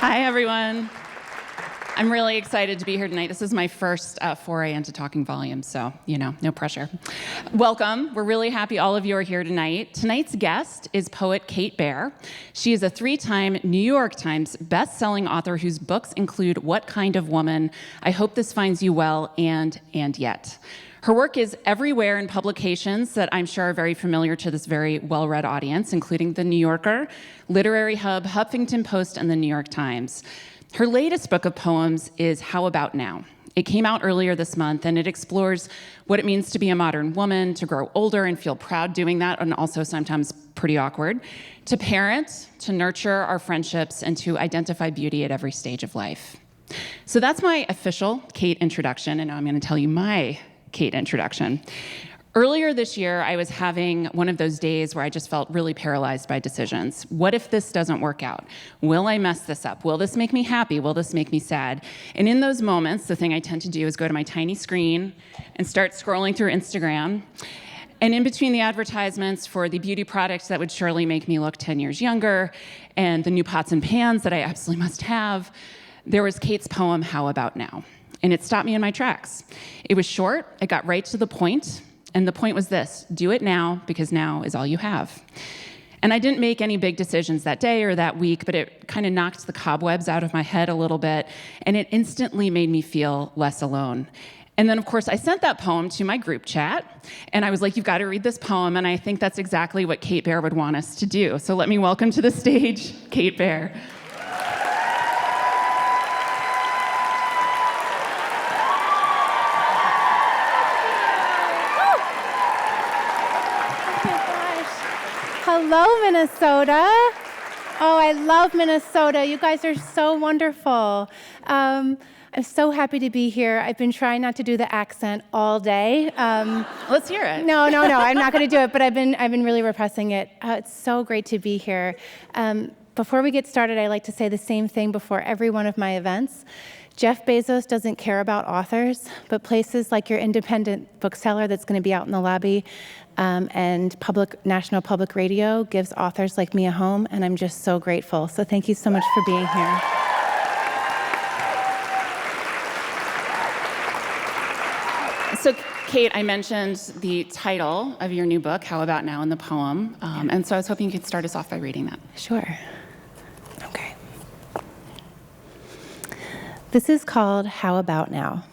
Hi, everyone. I'm really excited to be here tonight. This is my first foray into talking volume, so, no pressure. Welcome. We're really happy all of you are here tonight. Tonight's guest is poet Kate Baer. She is a 3-time New York Times best-selling author whose books include What Kind of Woman, I Hope This Finds You Well, and Yet. Her work is everywhere in publications that I'm sure are very familiar to this very well-read audience, including The New Yorker, Literary Hub, Huffington Post, and The New York Times. Her latest book of poems is How About Now? It came out earlier this month, and it explores what it means to be a modern woman, to grow older and feel proud doing that, and also sometimes pretty awkward, to parent, to nurture our friendships, and to identify beauty at every stage of life. So that's my official Kate introduction, and now I'm going to tell you my Kate introduction. Earlier this year, I was having one of those days where I just felt really paralyzed by decisions. What if this doesn't work out? Will I mess this up? Will this make me happy? Will this make me sad? And in those moments, the thing I tend to do is go to my tiny screen and start scrolling through Instagram. And in between the advertisements for the beauty products that would surely make me look 10 years younger and the new pots and pans that I absolutely must have, there was Kate's poem, How About Now? And it stopped me in my tracks. It was short, it got right to the point, and the point was this: do it now, because now is all you have. And I didn't make any big decisions that day or that week, but it kind of knocked the cobwebs out of my head a little bit, and it instantly made me feel less alone. And then, of course, I sent that poem to my group chat, and I was like, you've got to read this poem, and I think that's exactly what Kate Baer would want us to do. So let me welcome to the stage, Kate Baer. Hello, Minnesota. Oh, I love Minnesota. You guys are so wonderful. I'm so happy to be here. I've been trying not to do the accent all day. Let's hear it. No, I'm not going to do it, but I've been really repressing it. It's so great to be here. Before we get started, I like to say the same thing before every one of my events. Jeff Bezos doesn't care about authors, but places like your independent bookseller that's going to be out in the lobby and National Public Radio gives authors like me a home, and I'm just so grateful. So thank you so much for being here. So, Kate, I mentioned the title of your new book, How About Now, in the poem, and so I was hoping you could start us off by reading that. Sure. Okay. This is called How About Now.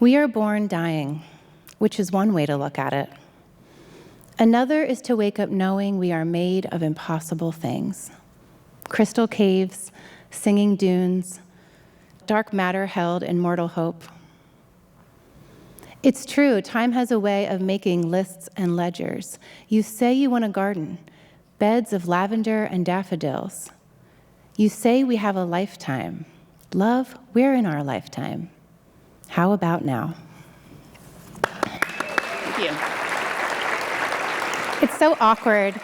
We are born dying, which is one way to look at it. Another is to wake up knowing we are made of impossible things. Crystal caves, singing dunes, dark matter held in mortal hope. It's true, time has a way of making lists and ledgers. You say you want a garden, beds of lavender and daffodils. You say we have a lifetime. Love, we're in our lifetime. How about now? Thank you. It's so awkward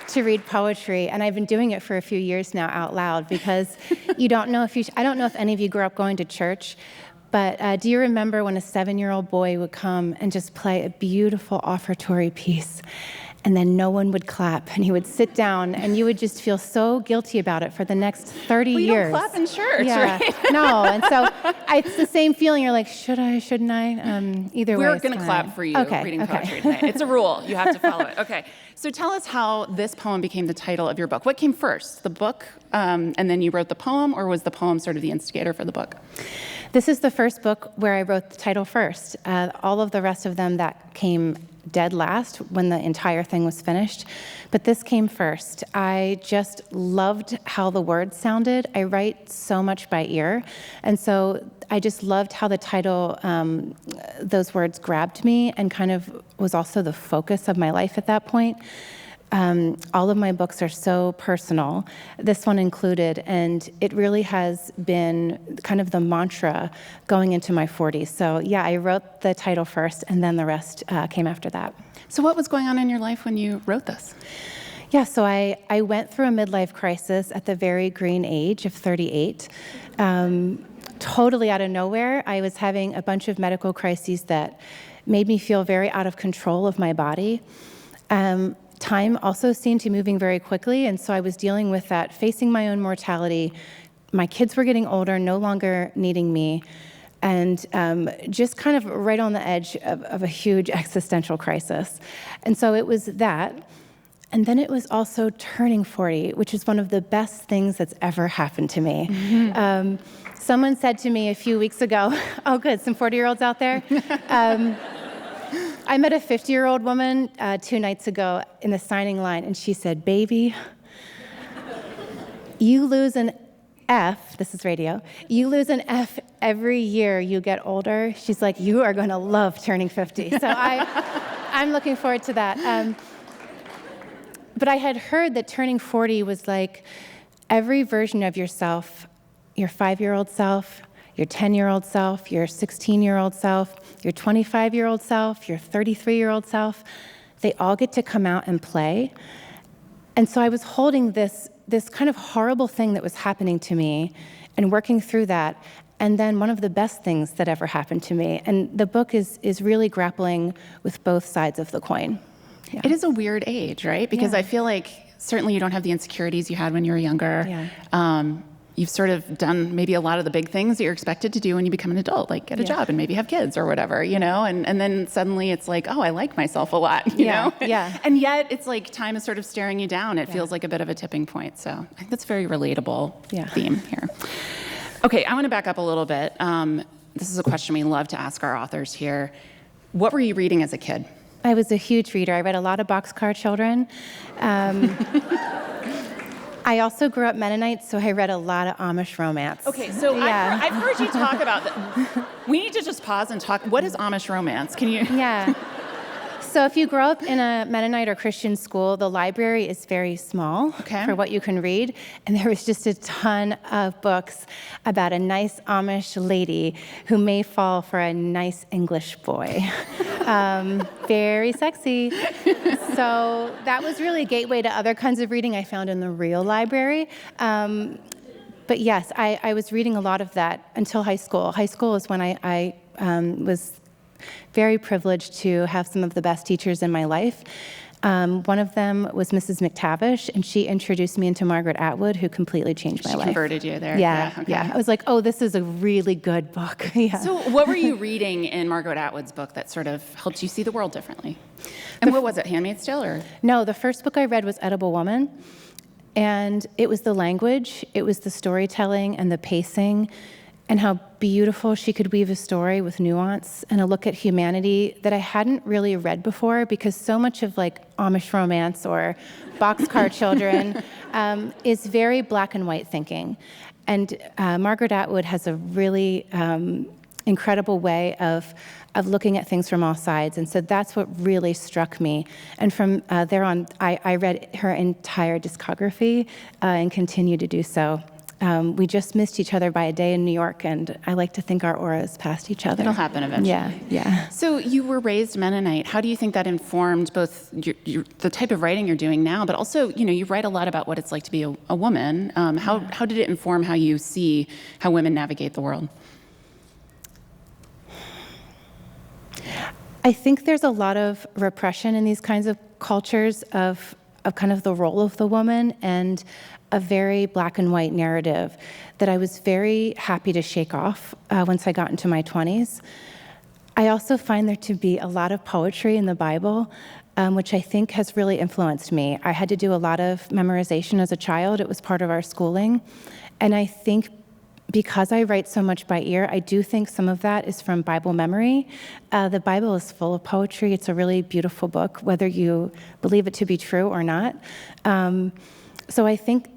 to read poetry, and I've been doing it for a few years now out loud because I don't know if any of you grew up going to church, but do you remember when a 7-year-old boy would come and just play a beautiful offertory piece, and then no one would clap, and he would sit down, and you would just feel so guilty about it for the next 30 years. You don't clap in church, right? No, and so it's the same feeling. You're like, should I, shouldn't I? Either way, We're going to clap for you reading poetry tonight. It's a rule. You have to follow it. Okay. So tell us how this poem became the title of your book. What came first, the book, and then you wrote the poem, or was the poem sort of the instigator for the book? This is the first book where I wrote the title first. All of the rest of them that came dead last when the entire thing was finished. But this came first. I just loved how the words sounded. I write so much by ear. And so I just loved how the title, those words grabbed me and kind of was also the focus of my life at that point. All of my books are so personal, this one included, and it really has been kind of the mantra going into my 40s. So yeah, I wrote the title first, and then the rest came after that. So what was going on in your life when you wrote this? Yeah, so I went through a midlife crisis at the very green age of 38. Totally out of nowhere, I was having a bunch of medical crises that made me feel very out of control of my body. Time also seemed to be moving very quickly, and so I was dealing with that, facing my own mortality. My kids were getting older, no longer needing me, and just kind of right on the edge of a huge existential crisis. And so it was that. And then it was also turning 40, which is one of the best things that's ever happened to me. Mm-hmm. Someone said to me a few weeks ago, oh good, some 40-year-olds out there? I met a 50-year-old woman 2 nights ago in the signing line, and she said, "Baby, you lose an F," this is radio, "you lose an F every year you get older." She's like, "You are going to love turning 50. So I'm looking forward to that. But I had heard that turning 40 was like every version of yourself, your 5-year-old self, your 10-year-old self, your 16-year-old self, your 25-year-old self, your 33-year-old self, they all get to come out and play. And so I was holding this kind of horrible thing that was happening to me and working through that. And then one of the best things that ever happened to me. And the book is really grappling with both sides of the coin. Yeah. It is a weird age, right? Because I feel like certainly you don't have the insecurities you had when you were younger. Yeah. You've sort of done maybe a lot of the big things that you're expected to do when you become an adult, like get a job and maybe have kids or whatever, and then suddenly it's like, oh, I like myself a lot, you know? Yeah. And yet it's like time is sort of staring you down. It feels like a bit of a tipping point. So I think that's a very relatable theme here. Okay, I want to back up a little bit. This is a question we love to ask our authors here. What were you reading as a kid? I was a huge reader. I read a lot of Boxcar Children. I also grew up Mennonite, so I read a lot of Amish romance. Okay, so I've heard you talk about that. We need to just pause and talk. What is Amish romance? Can you? Yeah. So if you grow up in a Mennonite or Christian school, the library is very small for what you can read. And there was just a ton of books about a nice Amish lady who may fall for a nice English boy. Very sexy. So that was really a gateway to other kinds of reading I found in the real library. But yes, I was reading a lot of that until high school. High school is when I was very privileged to have some of the best teachers in my life. One of them was Mrs. McTavish, and she introduced me into Margaret Atwood, who completely changed my life. She converted you there. Yeah. I was like, oh, this is a really good book. So what were you reading in Margaret Atwood's book that sort of helped you see the world differently? And what was it, Handmaid's Tale? Or? No, the first book I read was Edible Woman. And it was the language, it was the storytelling and the pacing, and how beautiful she could weave a story with nuance and a look at humanity that I hadn't really read before, because so much of like Amish romance or Boxcar Children is very black and white thinking. And Margaret Atwood has a really incredible way of looking at things from all sides. And so that's what really struck me. And from there on, I read her entire discography and continue to do so. We just missed each other by a day in New York, and I like to think our auras passed each other. It'll happen eventually. Yeah. So you were raised Mennonite. How do you think that informed both the type of writing you're doing now, but also, you write a lot about what it's like to be a woman. How did it inform how you see how women navigate the world? I think there's a lot of repression in these kinds of cultures of kind of the role of the woman, and a very black and white narrative that I was very happy to shake off once I got into my 20s. I also find there to be a lot of poetry in the Bible, which I think has really influenced me. I had to do a lot of memorization as a child. It was part of our schooling. And I think because I write so much by ear, I do think some of that is from Bible memory. The Bible is full of poetry. It's a really beautiful book, whether you believe it to be true or not. So I think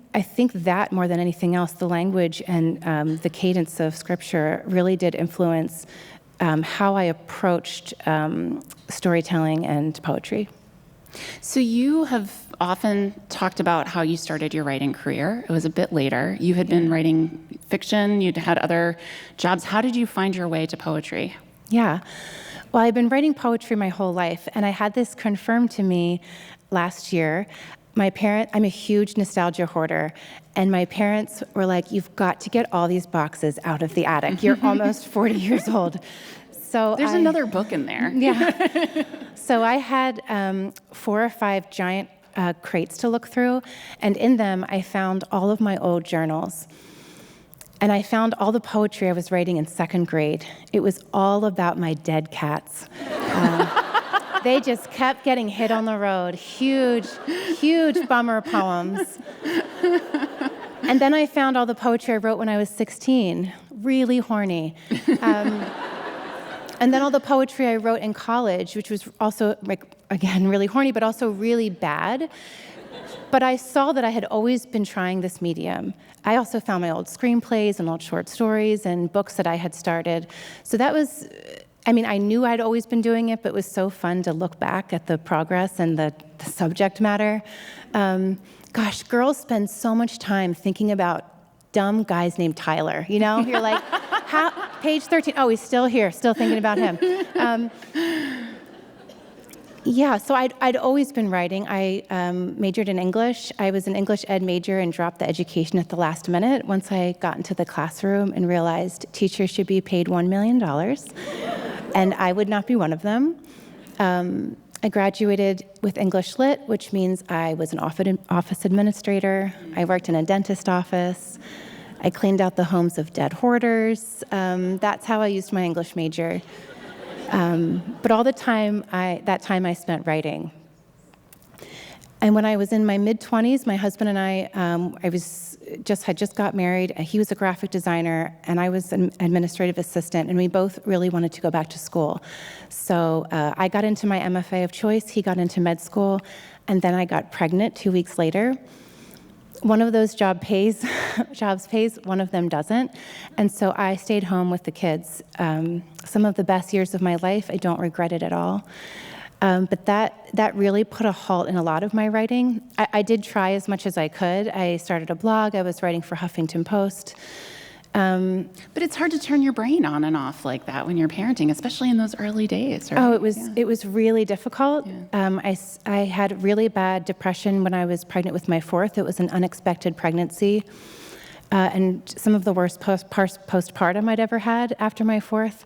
that more than anything else, the language and the cadence of Scripture really did influence how I approached storytelling and poetry. So you have often talked about how you started your writing career. It was a bit later. You had been writing fiction. You'd had other jobs. How did you find your way to poetry? Yeah. Well, I've been writing poetry my whole life, and I had this confirmed to me last year. I'm a huge nostalgia hoarder, and my parents were like, you've got to get all these boxes out of the attic. You're almost 40 years old. So There's another book in there. Yeah. So I had 4 or 5 giant crates to look through, and in them I found all of my old journals. And I found all the poetry I was writing in 2nd grade. It was all about my dead cats. They just kept getting hit on the road. Huge, huge bummer poems. And then I found all the poetry I wrote when I was 16, really horny. And then all the poetry I wrote in college, which was also, again, really horny, but also really bad. But I saw that I had always been trying this medium. I also found my old screenplays and old short stories and books that I had started. So that was, I knew I'd always been doing it, but it was so fun to look back at the progress and the subject matter. Gosh, girls spend so much time thinking about dumb guys named Tyler, You're like, page 13, oh, he's still here, still thinking about him. So I'd always been writing. I majored in English. I was an English ed major and dropped the education at the last minute once I got into the classroom and realized teachers should be paid $1 million, and I would not be one of them. I graduated with English Lit, which means I was an office administrator. I worked in a dentist office. I cleaned out the homes of dead hoarders. That's how I used my English major. But all the time, that time I spent writing. And when I was in my mid-20s, my husband and I had just got married. He was a graphic designer, and I was an administrative assistant, and we both really wanted to go back to school. So I got into my MFA of choice. He got into med school, and then I got pregnant 2 weeks later. One of those jobs pays, one of them doesn't. And so I stayed home with the kids. Some of the best years of my life, I don't regret it at all. But that really put a halt in a lot of my writing. I did try as much as I could. I started a blog. I was writing for Huffington Post. But it's hard to turn your brain on and off like that when you're parenting, especially in those early days. Right? Oh, it was really difficult. Yeah. I had really bad depression when I was pregnant with my 4th. It was an unexpected pregnancy, and some of the worst postpartum I'd ever had after my 4th.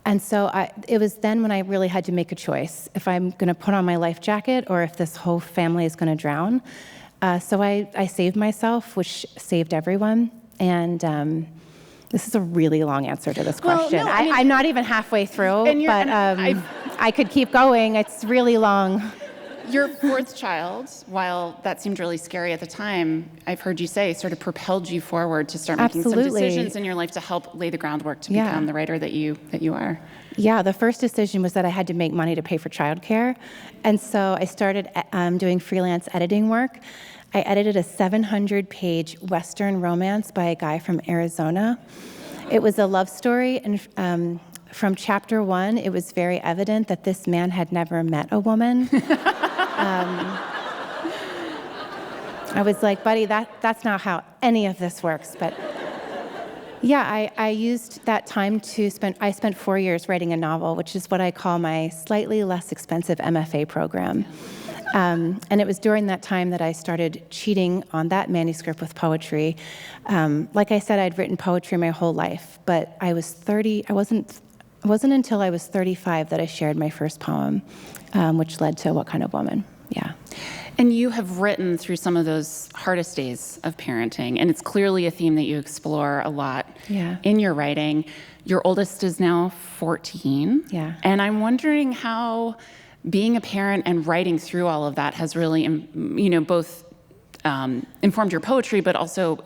And so it was then when I really had to make a choice, if I'm going to put on my life jacket or if this whole family is going to drown. So I saved myself, which saved everyone. And this is a really long answer to this question. Well, no, I'm not even halfway through, but I could keep going. It's really long. Your 4th child, while that seemed really scary at the time, I've heard you say sort of propelled you forward to start making some decisions in your life to help lay the groundwork to become the writer that you are. Yeah, the first decision was that I had to make money to pay for childcare. And so I started doing freelance editing work. I edited a 700-page Western romance by a guy from Arizona. It was a love story, and from chapter 1, it was very evident that this man had never met a woman. I was like, buddy, that's not how any of this works. But yeah, I used that time I spent 4 years writing a novel, which is what I call my slightly less expensive MFA program. And it was during that time that I started cheating on that manuscript with poetry. Like I said, I'd written poetry my whole life, but I was 30. It wasn't until I was 35 that I shared my first poem, which led to What Kind of Woman? Yeah. And you have written through some of those hardest days of parenting, and it's clearly a theme that you explore a lot in your writing. Your oldest is now 14. Yeah. And I'm wondering how being a parent and writing through all of that has really, both informed your poetry, but also,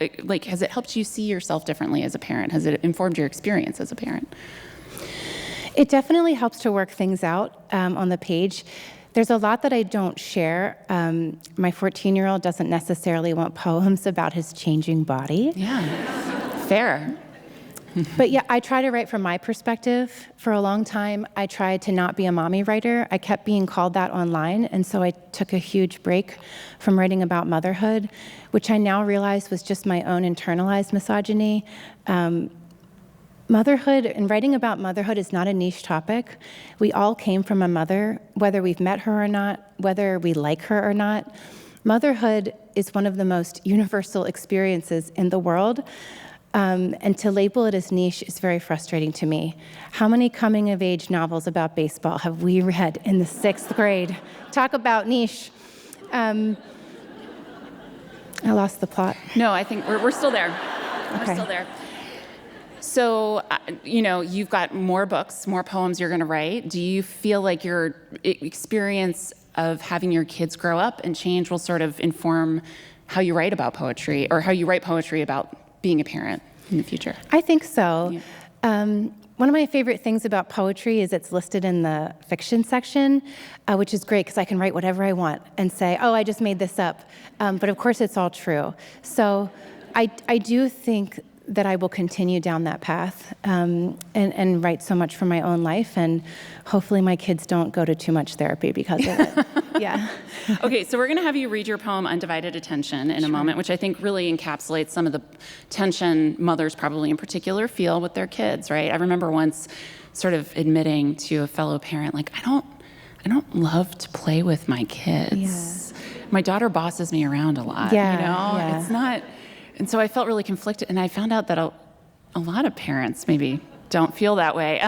has it helped you see yourself differently as a parent? Has it informed your experience as a parent? It definitely helps to work things out on the page. There's a lot that I don't share. My 14-year-old doesn't necessarily want poems about his changing body. Yeah, fair. But yeah, I try to write from my perspective. For a long time, I tried to not be a mommy writer. I kept being called that online, and so I took a huge break from writing about motherhood, which I now realize was just my own internalized misogyny. Motherhood and writing about motherhood is not a niche topic. We all came from a mother, whether we've met her or not, whether we like her or not. Motherhood is one of the most universal experiences in the world. And to label it as niche is very frustrating to me. How many coming-of-age novels about baseball have we read in the 6th grade? Talk about niche. I lost the plot. No, I think we're still there. Okay. We're still there. So, you've got more books, more poems you're going to write. Do you feel like your experience of having your kids grow up and change will sort of inform how you write about poetry, or how you write poetry about being a parent in the future? I think so. Yeah. One of my favorite things about poetry is it's listed in the fiction section, which is great because I can write whatever I want and say, oh, I just made this up. But of course, it's all true. So I do think that I will continue down that path and write so much from my own life. And hopefully my kids don't go to too much therapy because of it. Yeah. Okay, so we're going to have you read your poem, Undivided Attention, in a moment, which I think really encapsulates some of the tension mothers probably in particular feel with their kids, right? I remember once sort of admitting to a fellow parent, like, I don't love to play with my kids. Yeah. My daughter bosses me around a lot, Yeah. It's not... And so I felt really conflicted, and I found out that a lot of parents maybe don't feel that way.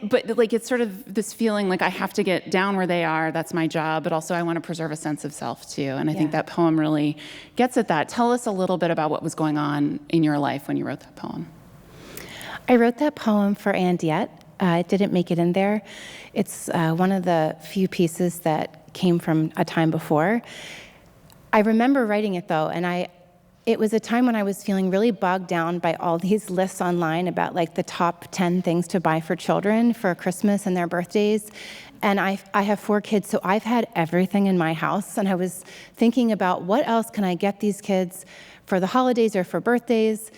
But like, it's sort of this feeling like I have to get down where they are, that's my job, but also I want to preserve a sense of self too. And I think that poem really gets at that. Tell us a little bit about what was going on in your life when you wrote that poem. I wrote that poem for And Yet. It didn't make it in there. It's one of the few pieces that came from a time before. I remember writing it though, and it was a time when I was feeling really bogged down by all these lists online about like the top 10 things to buy for children for Christmas and their birthdays. And I have 4 kids, so I've had everything in my house. And I was thinking about what else can I get these kids for the holidays or for birthdays?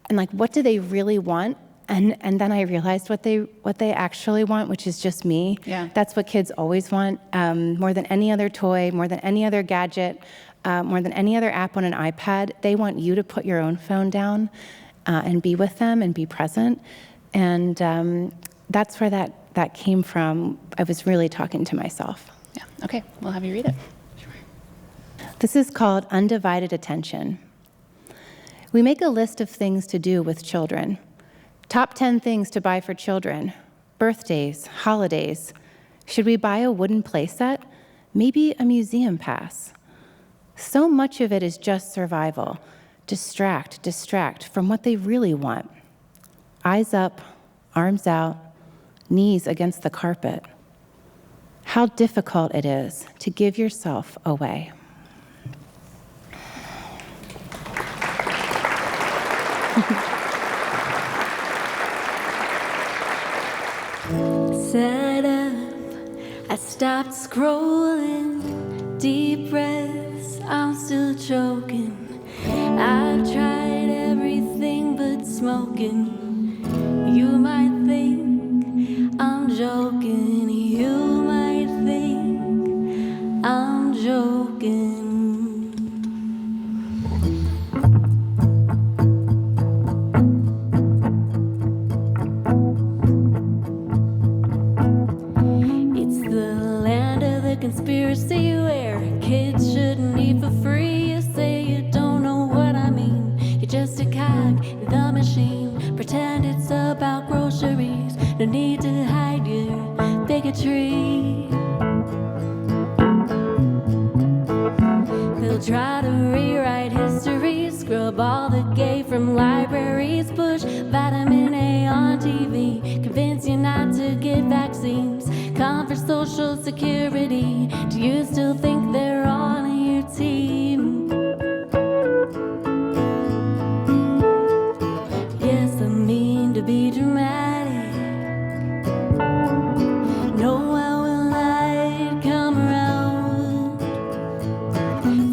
And like, what do they really want? And then I realized what they actually want, which is just me. Yeah. That's what kids always want, more than any other toy, more than any other gadget. More than any other app on an iPad. They want you to put your own phone down and be with them and be present. And that's where that came from. I was really talking to myself. Yeah. Okay, we'll have you read it. Sure. This is called Undivided Attention. We make a list of things to do with children. Top 10 things to buy for children. Birthdays, holidays. Should we buy a wooden playset? Maybe a museum pass. So much of it is just survival. Distract from what they really want. Eyes up, arms out, knees against the carpet. How difficult it is to give yourself away. Sat up, I stopped scrolling, deep breaths, I'm still choking. I've tried everything but smoking. You might think I'm joking, you might think I'm joking. Conspiracy where kids shouldn't eat for free. You say you don't know what I mean. You're just a cog in the machine. Pretend it's about groceries. No need to hide your bigotry. They'll try to rewrite history, scrub all the gay from libraries, push vitamin A on TV, convince you not to get vaccines, come for social security. Do you still think they're on your team? Yes, I mean to be dramatic. No, I will not come around.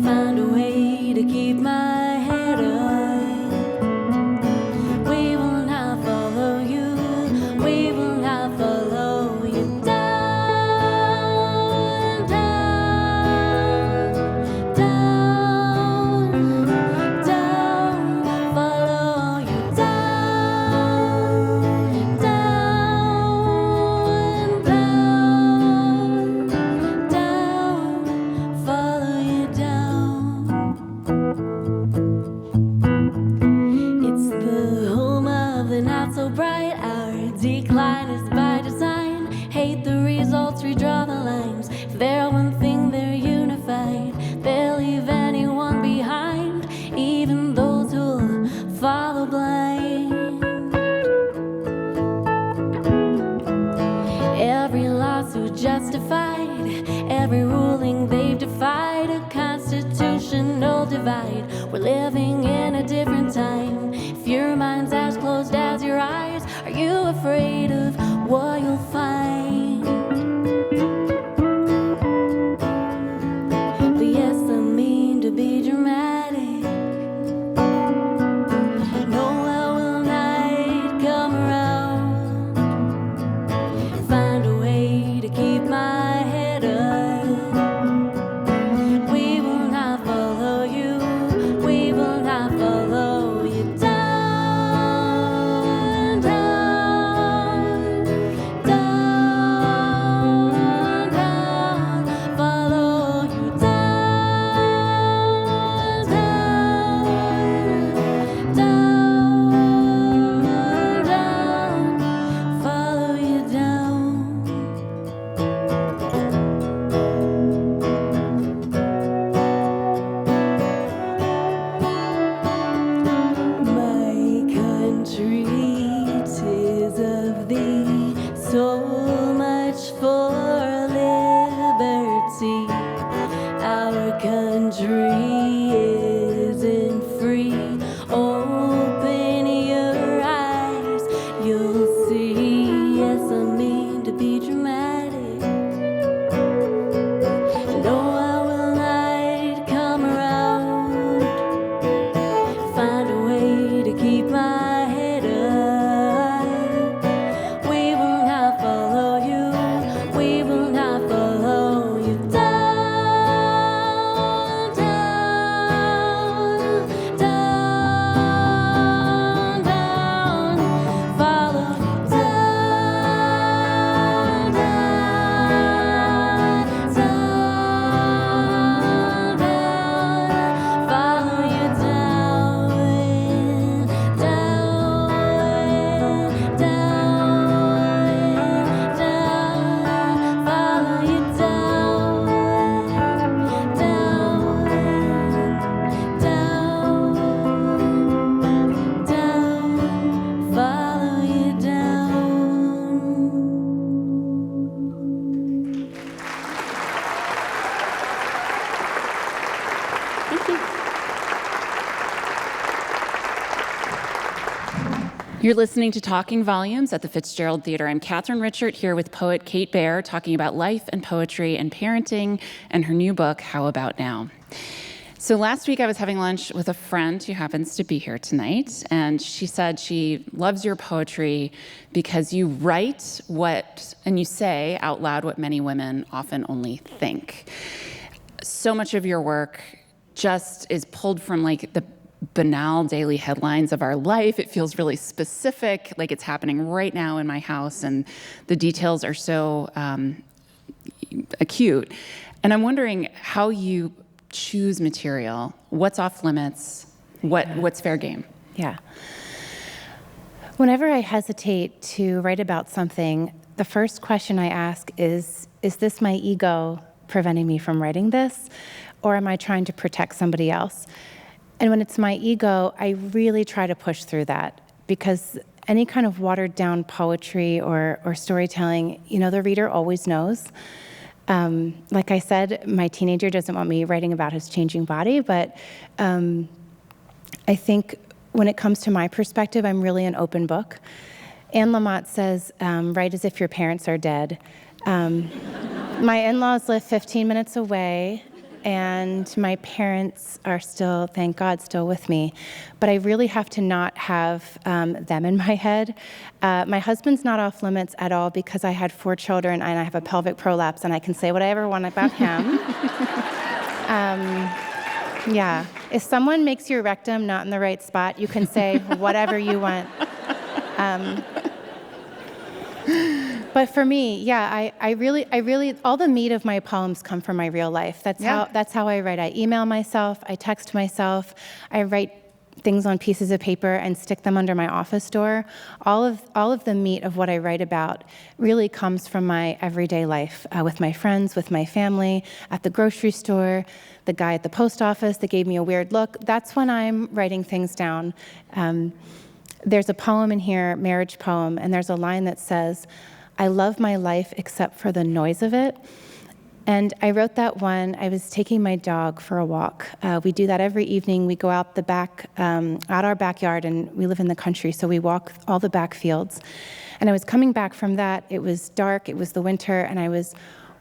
Find a way to keep my head up. We will not follow you. We will not follow you down, down, down. justified. Every ruling they've defied, a constitutional divide. We're living in a different time. If your mind's as closed as your eyes, are you afraid of what you'll find? But yes, I mean to be dramatic. No, how will night come around? Find a way to keep my head up. We will not follow you. We will not follow you down, down, down, down. Follow you down, down, down, down. Follow you down. My country, 'tis of thee, so much for liberty. Our country isn't free. Open your eyes, you'll see. Yes, I mean to be dramatic. No, I will not come around. Find a way to keep my head up. We will not follow you. We will not follow you down, down, down, down. Follow you down, down, down, down. Follow you down, down, down, down. Follow you down, down, down, down. Follow you down. Thank you. You're listening to Talking Volumes at the Fitzgerald Theater. I'm Catharine Richert here with poet Kate Baer, talking about life and poetry and parenting and her new book, How About Now? So last week I was having lunch with a friend who happens to be here tonight, and she said she loves your poetry because you write what, and you say out loud what many women often only think. So much of your work just is pulled from like the banal daily headlines of our life. It feels really specific, like it's happening right now in my house, and the details are so acute. And I'm wondering how you choose material. What's off limits? What's fair game? Yeah. Whenever I hesitate to write about something, the first question I ask is this my ego preventing me from writing this? Or am I trying to protect somebody else? And when it's my ego, I really try to push through that, because any kind of watered down poetry or storytelling, the reader always knows. Like I said, my teenager doesn't want me writing about his changing body, but I think when it comes to my perspective, I'm really an open book. Anne Lamott says, write as if your parents are dead. My in-laws live 15 minutes away, and my parents are still, thank God, still with me. But I really have to not have them in my head. My husband's not off limits at all, because I had 4 children and I have a pelvic prolapse, and I can say what I ever want about him. Yeah. If someone makes your rectum not in the right spot, you can say whatever you want. But for me, yeah, I really, all the meat of my poems come from my real life. That's how I write. I email myself, I text myself, I write things on pieces of paper and stick them under my office door. All of the meat of what I write about really comes from my everyday life, with my friends, with my family, at the grocery store, the guy at the post office that gave me a weird look. That's when I'm writing things down. There's a poem in here, marriage poem, and there's a line that says, I love my life except for the noise of it. And I wrote that one. I was taking my dog for a walk. We do that every evening. We go out the back, out our backyard, and we live in the country, so we walk all the back fields. And I was coming back from that. It was dark. It was the winter, and I was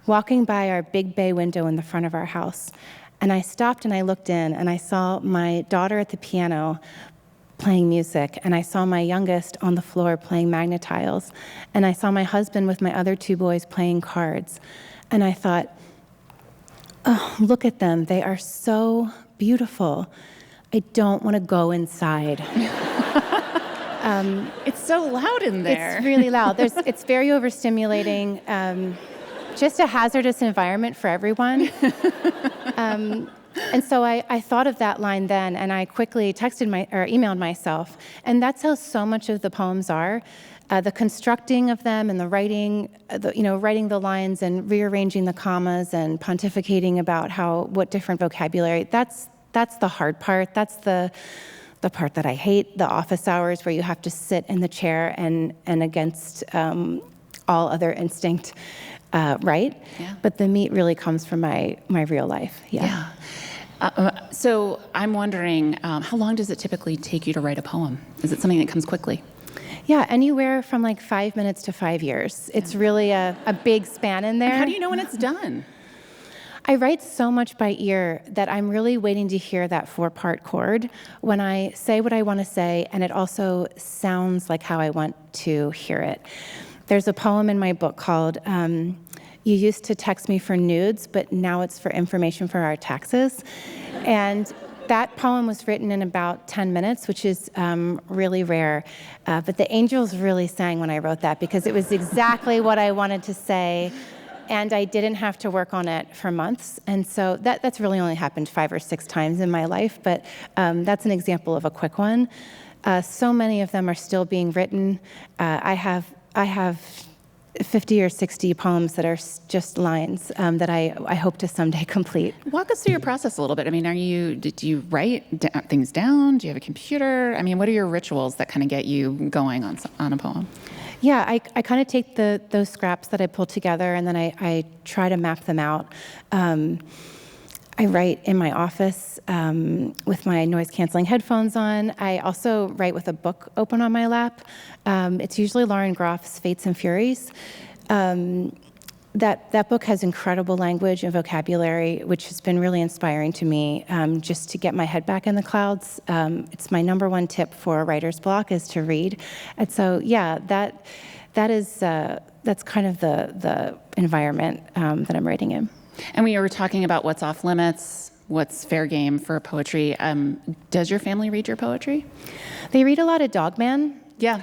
walking by our big bay window in the front of our house. And I stopped and I looked in, and I saw my daughter at the piano playing music, and I saw my youngest on the floor playing magnetiles, and I saw my husband with my other two boys playing cards. And I thought, oh, look at them. They are so beautiful. I don't want to go inside. It's so loud in there. It's really loud. It's very overstimulating. Just a hazardous environment for everyone. And so I thought of that line then, and I quickly emailed myself. And that's how so much of the poems are. The constructing of them and the writing, writing the lines and rearranging the commas and pontificating about what different vocabulary. That's the hard part. That's the part that I hate. The office hours where you have to sit in the chair and against all other instinct, right? Yeah. But the meat really comes from my real life. Yeah. So I'm wondering, how long does it typically take you to write a poem? Is it something that comes quickly? Yeah, anywhere from like 5 minutes to 5 years. It's really a big span in there. And how do you know when it's done? I write so much by ear that I'm really waiting to hear that 4-part chord when I say what I want to say, and it also sounds like how I want to hear it. There's a poem in my book called You Used to Text Me for Nudes, but Now It's for Information for Our Taxes. And that poem was written in about 10 minutes, which is really rare. But the angels really sang when I wrote that, because it was exactly what I wanted to say, and I didn't have to work on it for months. And so that's really only happened 5 or 6 times in my life, but that's an example of a quick one. So many of them are still being written. I have 50 or 60 poems that are just lines that I hope to someday complete. Walk us through your process a little bit. I mean, do you write things down? Do you have a computer? I mean, what are your rituals that kind of get you going on a poem? Yeah, I kind of take those scraps that I pull together, and then I try to map them out. I write in my office with my noise-canceling headphones on. I also write with a book open on my lap. It's usually Lauren Groff's Fates and Furies. That book has incredible language and vocabulary, which has been really inspiring to me, just to get my head back in the clouds. It's my number one tip for writer's block, is to read. And so, yeah, that's kind of the environment that I'm writing in. And we were talking about what's off limits, what's fair game for poetry. Does your family read your poetry? They read a lot of Dogman. Yeah.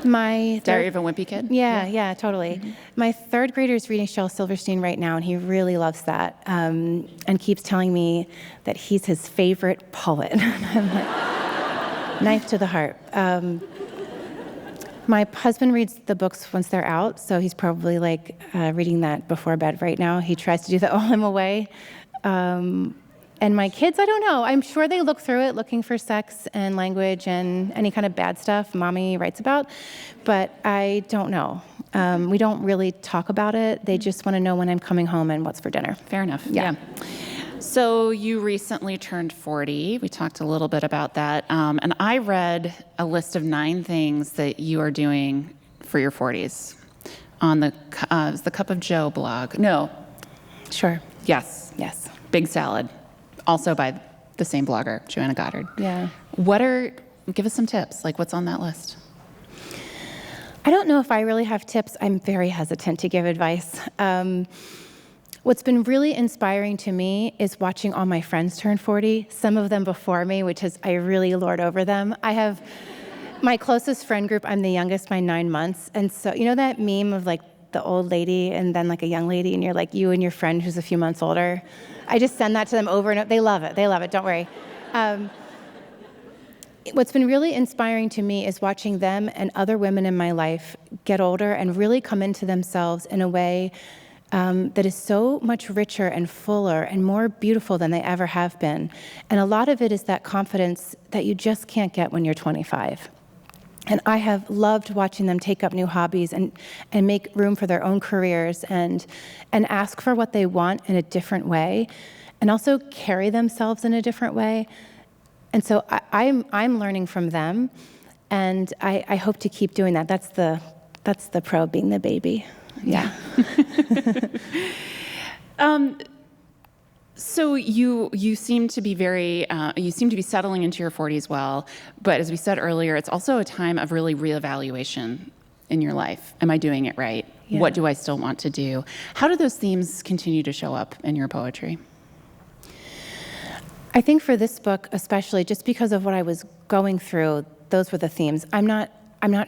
Diary of a Wimpy Kid? Yeah, totally. Mm-hmm. My 3rd grader is reading Shel Silverstein right now, and he really loves that, and keeps telling me that he's his favorite poet. I'm like, knife to the heart. My husband reads the books once they're out, so he's probably reading that before bed right now. He tries to do that while I'm away. And my kids, I don't know. I'm sure they look through it, looking for sex and language and any kind of bad stuff Mommy writes about, but I don't know. We don't really talk about it. They just want to know when I'm coming home and what's for dinner. Fair enough. Yeah. So you recently turned 40. We talked a little bit about that. And I read a list of 9 things that you are doing for your 40s on the Cup of Joe blog. No. Sure. Yes. Big Salad. Also by the same blogger, Joanna Goddard. Yeah. Give us some tips. What's on that list? I don't know if I really have tips. I'm very hesitant to give advice. What's been really inspiring to me is watching all my friends turn 40, some of them before me, which is, I really lord over them. I have my closest friend group, I'm the youngest by 9 months. And so, you know that meme of the old lady and then a young lady, and you're you and your friend who's a few months older? I just send that to them over and over. They love it, don't worry. What's been really inspiring to me is watching them and other women in my life get older and really come into themselves in a way that is so much richer and fuller and more beautiful than they ever have been. And a lot of it is that confidence that you just can't get when you're 25. And I have loved watching them take up new hobbies and make room for their own careers and ask for what they want in a different way, and also carry themselves in a different way. And so I'm learning from them, and I hope to keep doing that. That's the pro, being the baby. Yeah. So you seem to be settling into your 40s well, but as we said earlier, it's also a time of really reevaluation in your life. Am I doing it right? Yeah. What do I still want to do? How do those themes continue to show up in your poetry? I think for this book, especially, just because of what I was going through, those were the themes. I'm not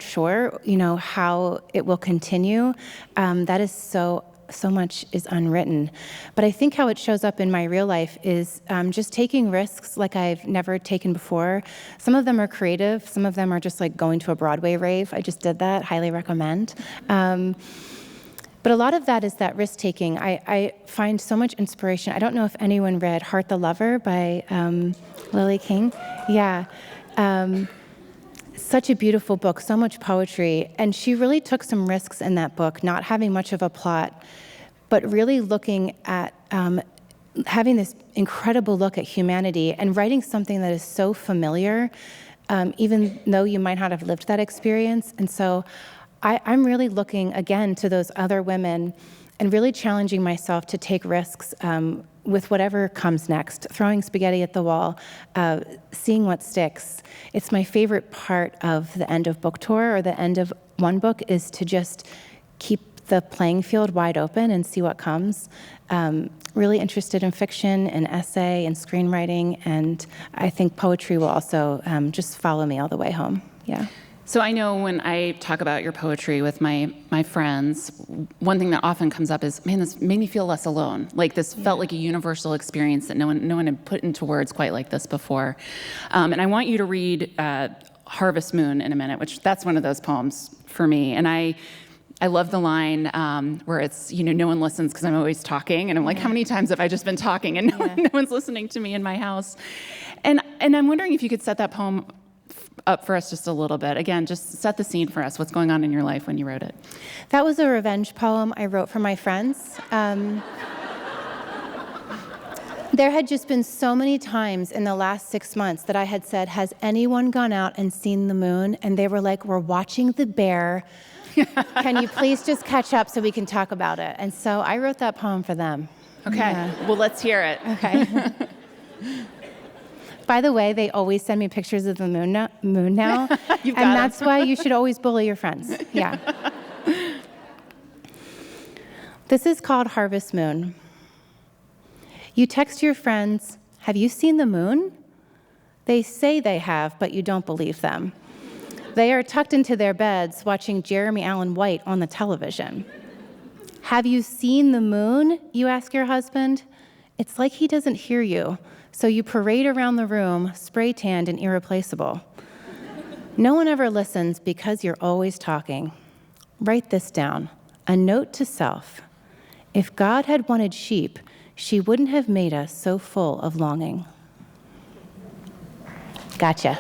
sure, how it will continue. That is so much is unwritten. But I think how it shows up in my real life is just taking risks like I've never taken before. Some of them are creative. Some of them are just like going to a Broadway rave. I just did that. Highly recommend. But a lot of that is that risk-taking. I find so much inspiration. I don't know if anyone read Heart the Lover by Lily King. Yeah. Such a beautiful book, so much poetry. And she really took some risks in that book, not having much of a plot, but really looking at having this incredible look at humanity and writing something that is so familiar, even though you might not have lived that experience. And so I'm really looking, again, to those other women and really challenging myself to take risks with whatever comes next, throwing spaghetti at the wall, seeing what sticks. It's my favorite part of the end of book tour or the end of one book is to just keep the playing field wide open and see what comes. Really interested in fiction and essay and screenwriting, and I think poetry will also just follow me all the way home. Yeah. So I know when I talk about your poetry with my friends, one thing that often comes up is, man, this made me feel less alone. Like this felt like a universal experience that no one had put into words quite like this before. And I want you to read Harvest Moon in a minute, which that's one of those poems for me. And I love the line where it's, no one listens because I'm always talking. And I'm like, how many times have I just been talking and no one's listening to me in my house? And I'm wondering if you could set that poem up for us just a little bit. Again, just set the scene for us. What's going on in your life when you wrote it? That was a revenge poem I wrote for my friends. There had just been so many times in the last 6 months that I had said, has anyone gone out and seen the moon? And they were like, we're watching the bear. Can you please just catch up so we can talk about it? And so I wrote that poem for them. Okay, well, let's hear it. Okay. By the way, they always send me pictures of the moon now. And that's why you should always bully your friends. Yeah. This is called Harvest Moon. You text your friends, have you seen the moon? They say they have, but you don't believe them. They are tucked into their beds watching Jeremy Allen White on the television. Have you seen the moon? You ask your husband. It's like he doesn't hear you. So you parade around the room, spray-tanned and irreplaceable. No one ever listens because you're always talking. Write this down, a note to self. If God had wanted sheep, she wouldn't have made us so full of longing. Gotcha.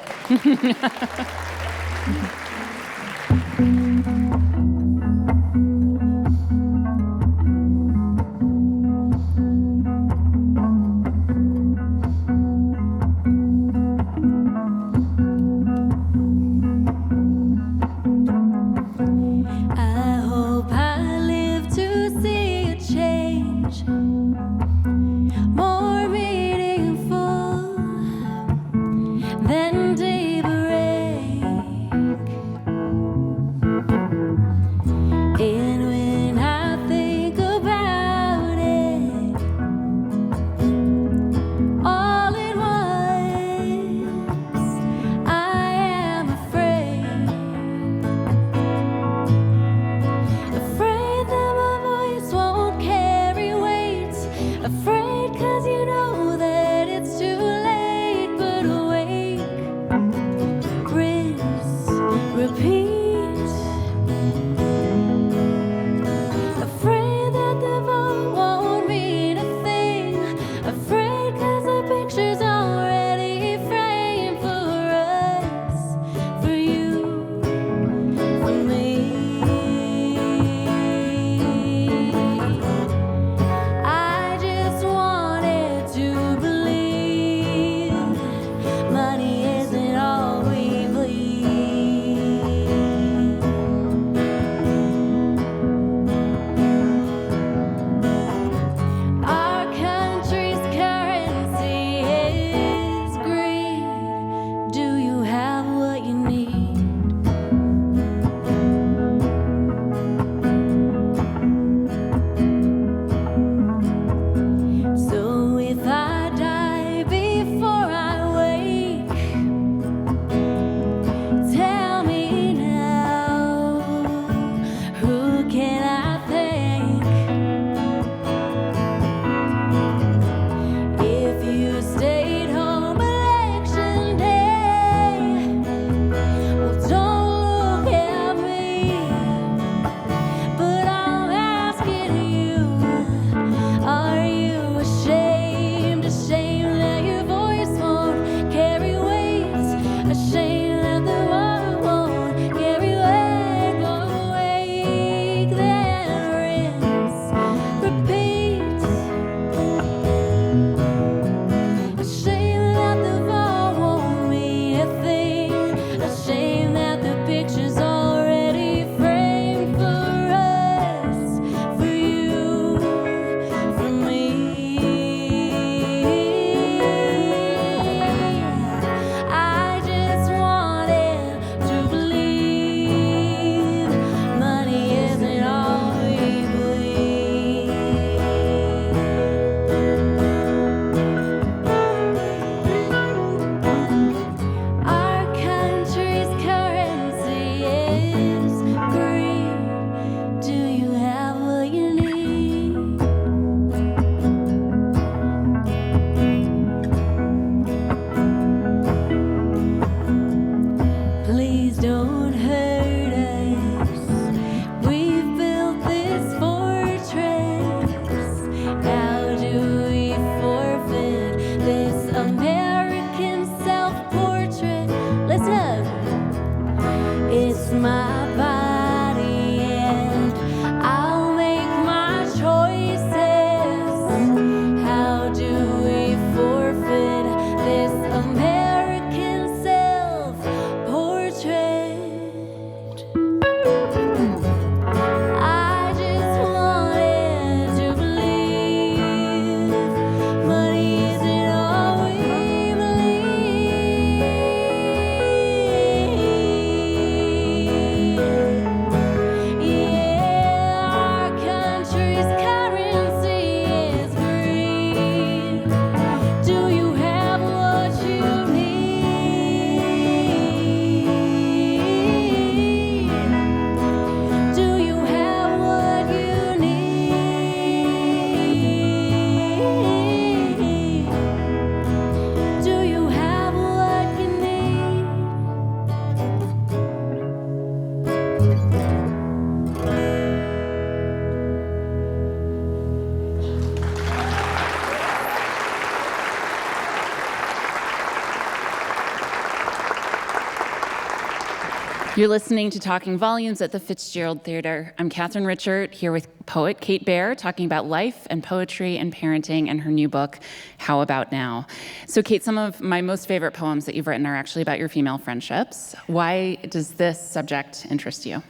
You're listening to Talking Volumes at the Fitzgerald Theater. I'm Catharine Richert, here with poet Kate Baer, talking about life and poetry and parenting and her new book, How About Now? So Kate, some of my most favorite poems that you've written are actually about your female friendships. Why does this subject interest you?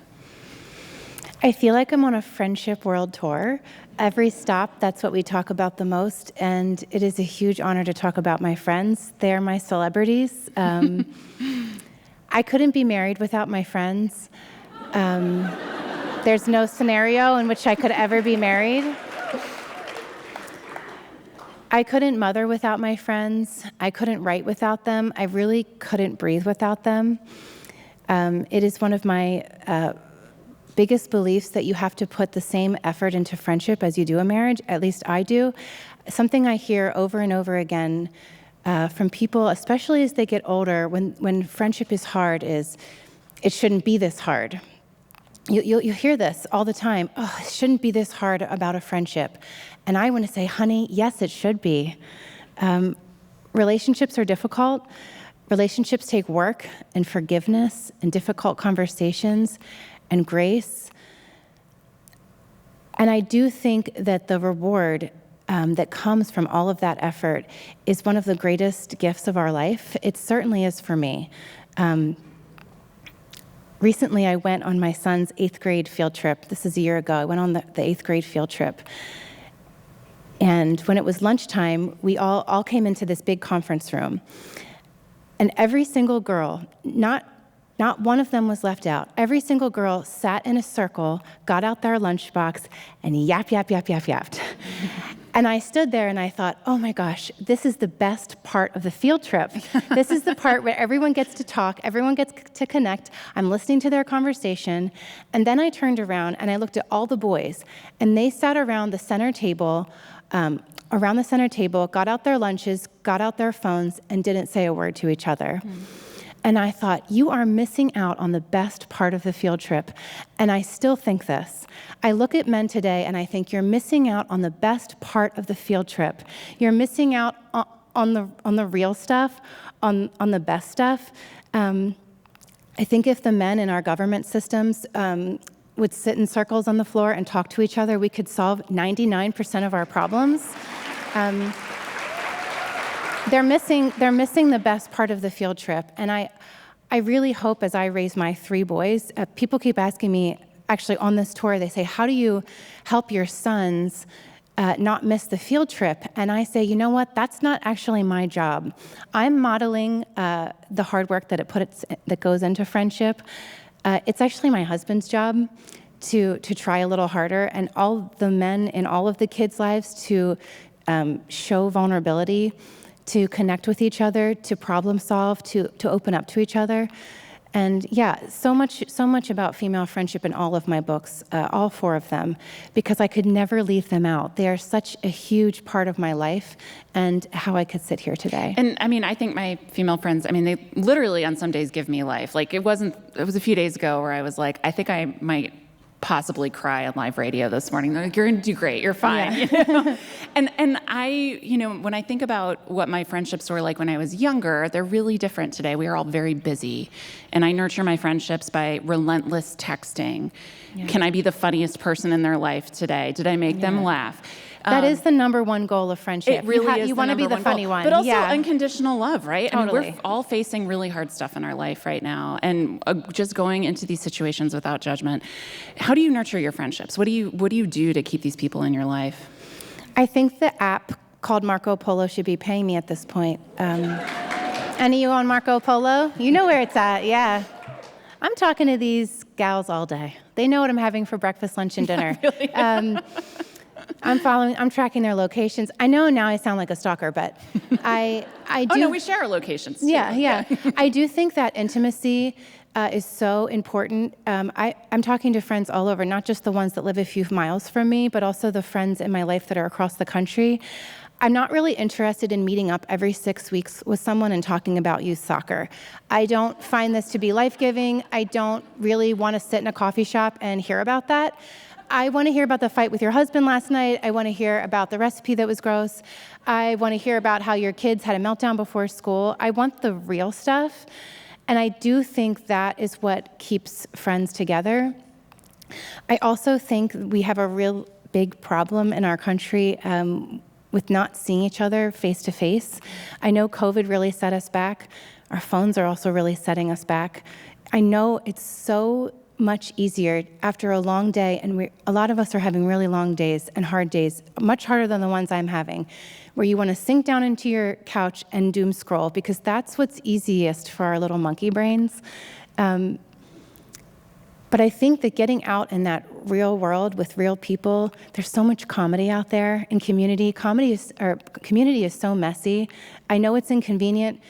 I feel like I'm on a friendship world tour. Every stop, that's what we talk about the most, and it is a huge honor to talk about my friends. They are my celebrities. I couldn't be married without my friends. There's no scenario in which I could ever be married. I couldn't mother without my friends. I couldn't write without them. I really couldn't breathe without them. It is one of my biggest beliefs that you have to put the same effort into friendship as you do a marriage. At least I do. Something I hear over and over again from people, especially as they get older, when friendship is hard, is it shouldn't be this hard. You hear this all the time. Oh, it shouldn't be this hard about a friendship. And I want to say, honey, yes, it should be. Relationships are difficult. Relationships take work and forgiveness and difficult conversations and grace. And I do think that the reward that comes from all of that effort is one of the greatest gifts of our life. It certainly is for me. Recently, I went on my son's 8th grade field trip. This is a year ago. I went on the 8th grade field trip. And when it was lunchtime, we all came into this big conference room. And every single girl, not one of them was left out. Every single girl sat in a circle, got out their lunchbox, and yapped. And I stood there and I thought, oh my gosh, this is the best part of the field trip. This is the part where everyone gets to talk, everyone gets to connect. I'm listening to their conversation. And then I turned around and I looked at all the boys, and they sat around the center table, got out their lunches, got out their phones, and didn't say a word to each other. And I thought, you are missing out on the best part of the field trip. And I still think this. I look at men today and I think you're missing out on the best part of the field trip. You're missing out on the real stuff, on the best stuff. I think if the men in our government systems would sit in circles on the floor and talk to each other, we could solve 99% of our problems. They're missing the best part of the field trip. And I really hope, as I raise my 3 boys, people keep asking me, actually on this tour, they say, how do you help your sons not miss the field trip? And I say, you know what, that's not actually my job. I'm modeling the hard work that goes into friendship. It's actually my husband's job to try a little harder, and all the men in all of the kids' lives to show vulnerability, to connect with each other, to problem solve, to open up to each other. And yeah, so much about female friendship in all of my books, all 4 of them, because I could never leave them out. They are such a huge part of my life and how I could sit here today. And I mean, I think my female friends, I mean, they literally on some days give me life. Like it was a few days ago where I was like, I think I might possibly cry on live radio this morning. They're like, you're gonna do great, you're fine. Yeah. You know? And I, when I think about what my friendships were like when I was younger, they're really different today. We are all very busy. And I nurture my friendships by relentless texting. Yeah. Can I be the funniest person in their life today? Did I make them laugh? That is the number one goal of friendship. It really is. You want to be the funny one. But also unconditional love, right? Totally. I mean, we're all facing really hard stuff in our life right now. And just going into these situations without judgment. How do you nurture your friendships? What do you do to keep these people in your life? I think the app called Marco Polo should be paying me at this point. Any of you on Marco Polo? You know where it's at, yeah. I'm talking to these gals all day. They know what I'm having for breakfast, lunch, and dinner. Really? I'm tracking their locations. I know now I sound like a stalker, but I do. Oh no, we share our locations too. Yeah. I do think that intimacy is so important. I'm talking to friends all over, not just the ones that live a few miles from me, but also the friends in my life that are across the country. I'm not really interested in meeting up every 6 weeks with someone and talking about youth soccer. I don't find this to be life-giving. I don't really want to sit in a coffee shop and hear about that. I want to hear about the fight with your husband last night. I want to hear about the recipe that was gross. I want to hear about how your kids had a meltdown before school. I want the real stuff. And I do think that is what keeps friends together. I also think we have a real big problem in our country with not seeing each other face to face. I know COVID really set us back. Our phones are also really setting us back. I know it's so much easier after a long day, and a lot of us are having really long days and hard days, much harder than the ones I'm having, where you want to sink down into your couch and doom scroll, because that's what's easiest for our little monkey brains. But I think that getting out in that real world with real people, there's so much comedy out there in community. Community is so messy. I know it's inconvenient,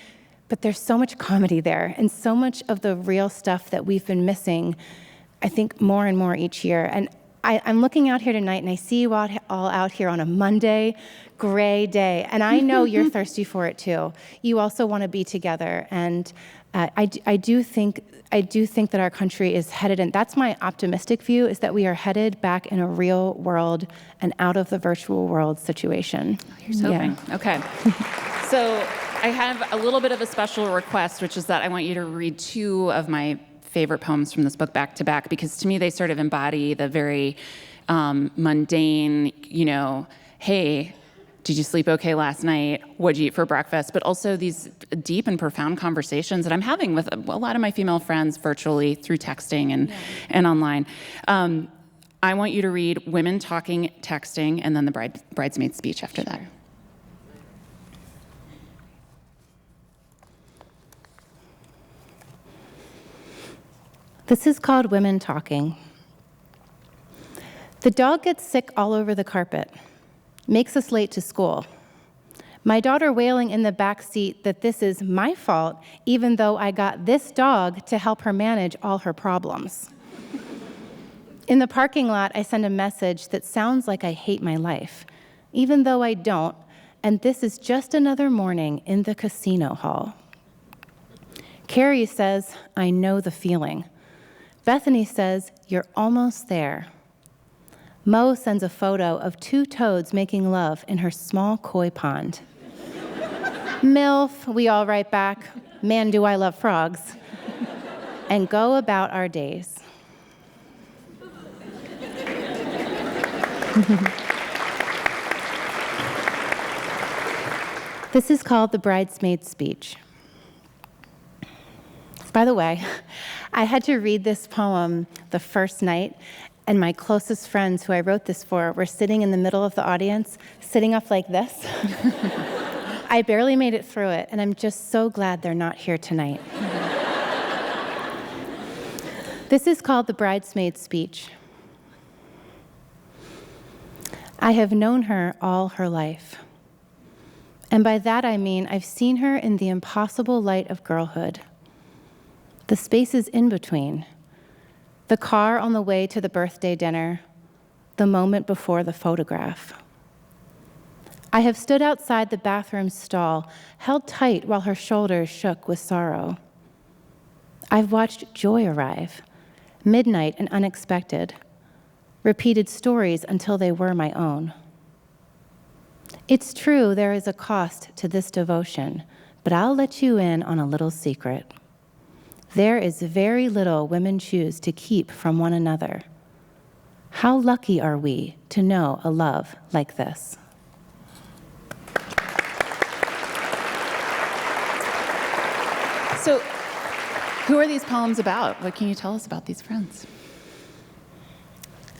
but there's so much comedy there, and so much of the real stuff that we've been missing, I think, more and more each year. And I'm looking out here tonight, and I see you all out here on a Monday, gray day, and I know you're thirsty for it too. You also want to be together, and I do think that our country is headed, and that's my optimistic view, is that we are headed back in a real world and out of the virtual world situation. Here's hoping. Yeah. Okay. So I have a little bit of a special request, which is that I want you to read two of my favorite poems from this book back to back, because to me they sort of embody the very mundane, hey, did you sleep okay last night? What'd you eat for breakfast? But also these deep and profound conversations that I'm having with a lot of my female friends virtually through texting and online. I want you to read Women Talking, Texting, and then the bridesmaid speech after that. This is called Women Talking. The dog gets sick all over the carpet, makes us late to school. My daughter wailing in the back seat that this is my fault, even though I got this dog to help her manage all her problems. In the parking lot, I send a message that sounds like I hate my life, even though I don't, and this is just another morning in the casino hall. Carrie says, I know the feeling. Bethany says, you're almost there. Mo sends a photo of two toads making love in her small koi pond. MILF, we all write back, man, do I love frogs, and go about our days. This is called the bridesmaid speech. By the way, I had to read this poem the first night, and my closest friends who I wrote this for were sitting in the middle of the audience, sitting up like this. I barely made it through it, and I'm just so glad they're not here tonight. This is called the bridesmaid speech. I have known her all her life. And by that I mean I've seen her in the impossible light of girlhood. The spaces in between, the car on the way to the birthday dinner, the moment before the photograph. I have stood outside the bathroom stall, held tight while her shoulders shook with sorrow. I've watched joy arrive, midnight and unexpected, repeated stories until they were my own. It's true there is a cost to this devotion, but I'll let you in on a little secret. There is very little women choose to keep from one another. How lucky are we to know a love like this? So, who are these poems about? What can you tell us about these friends?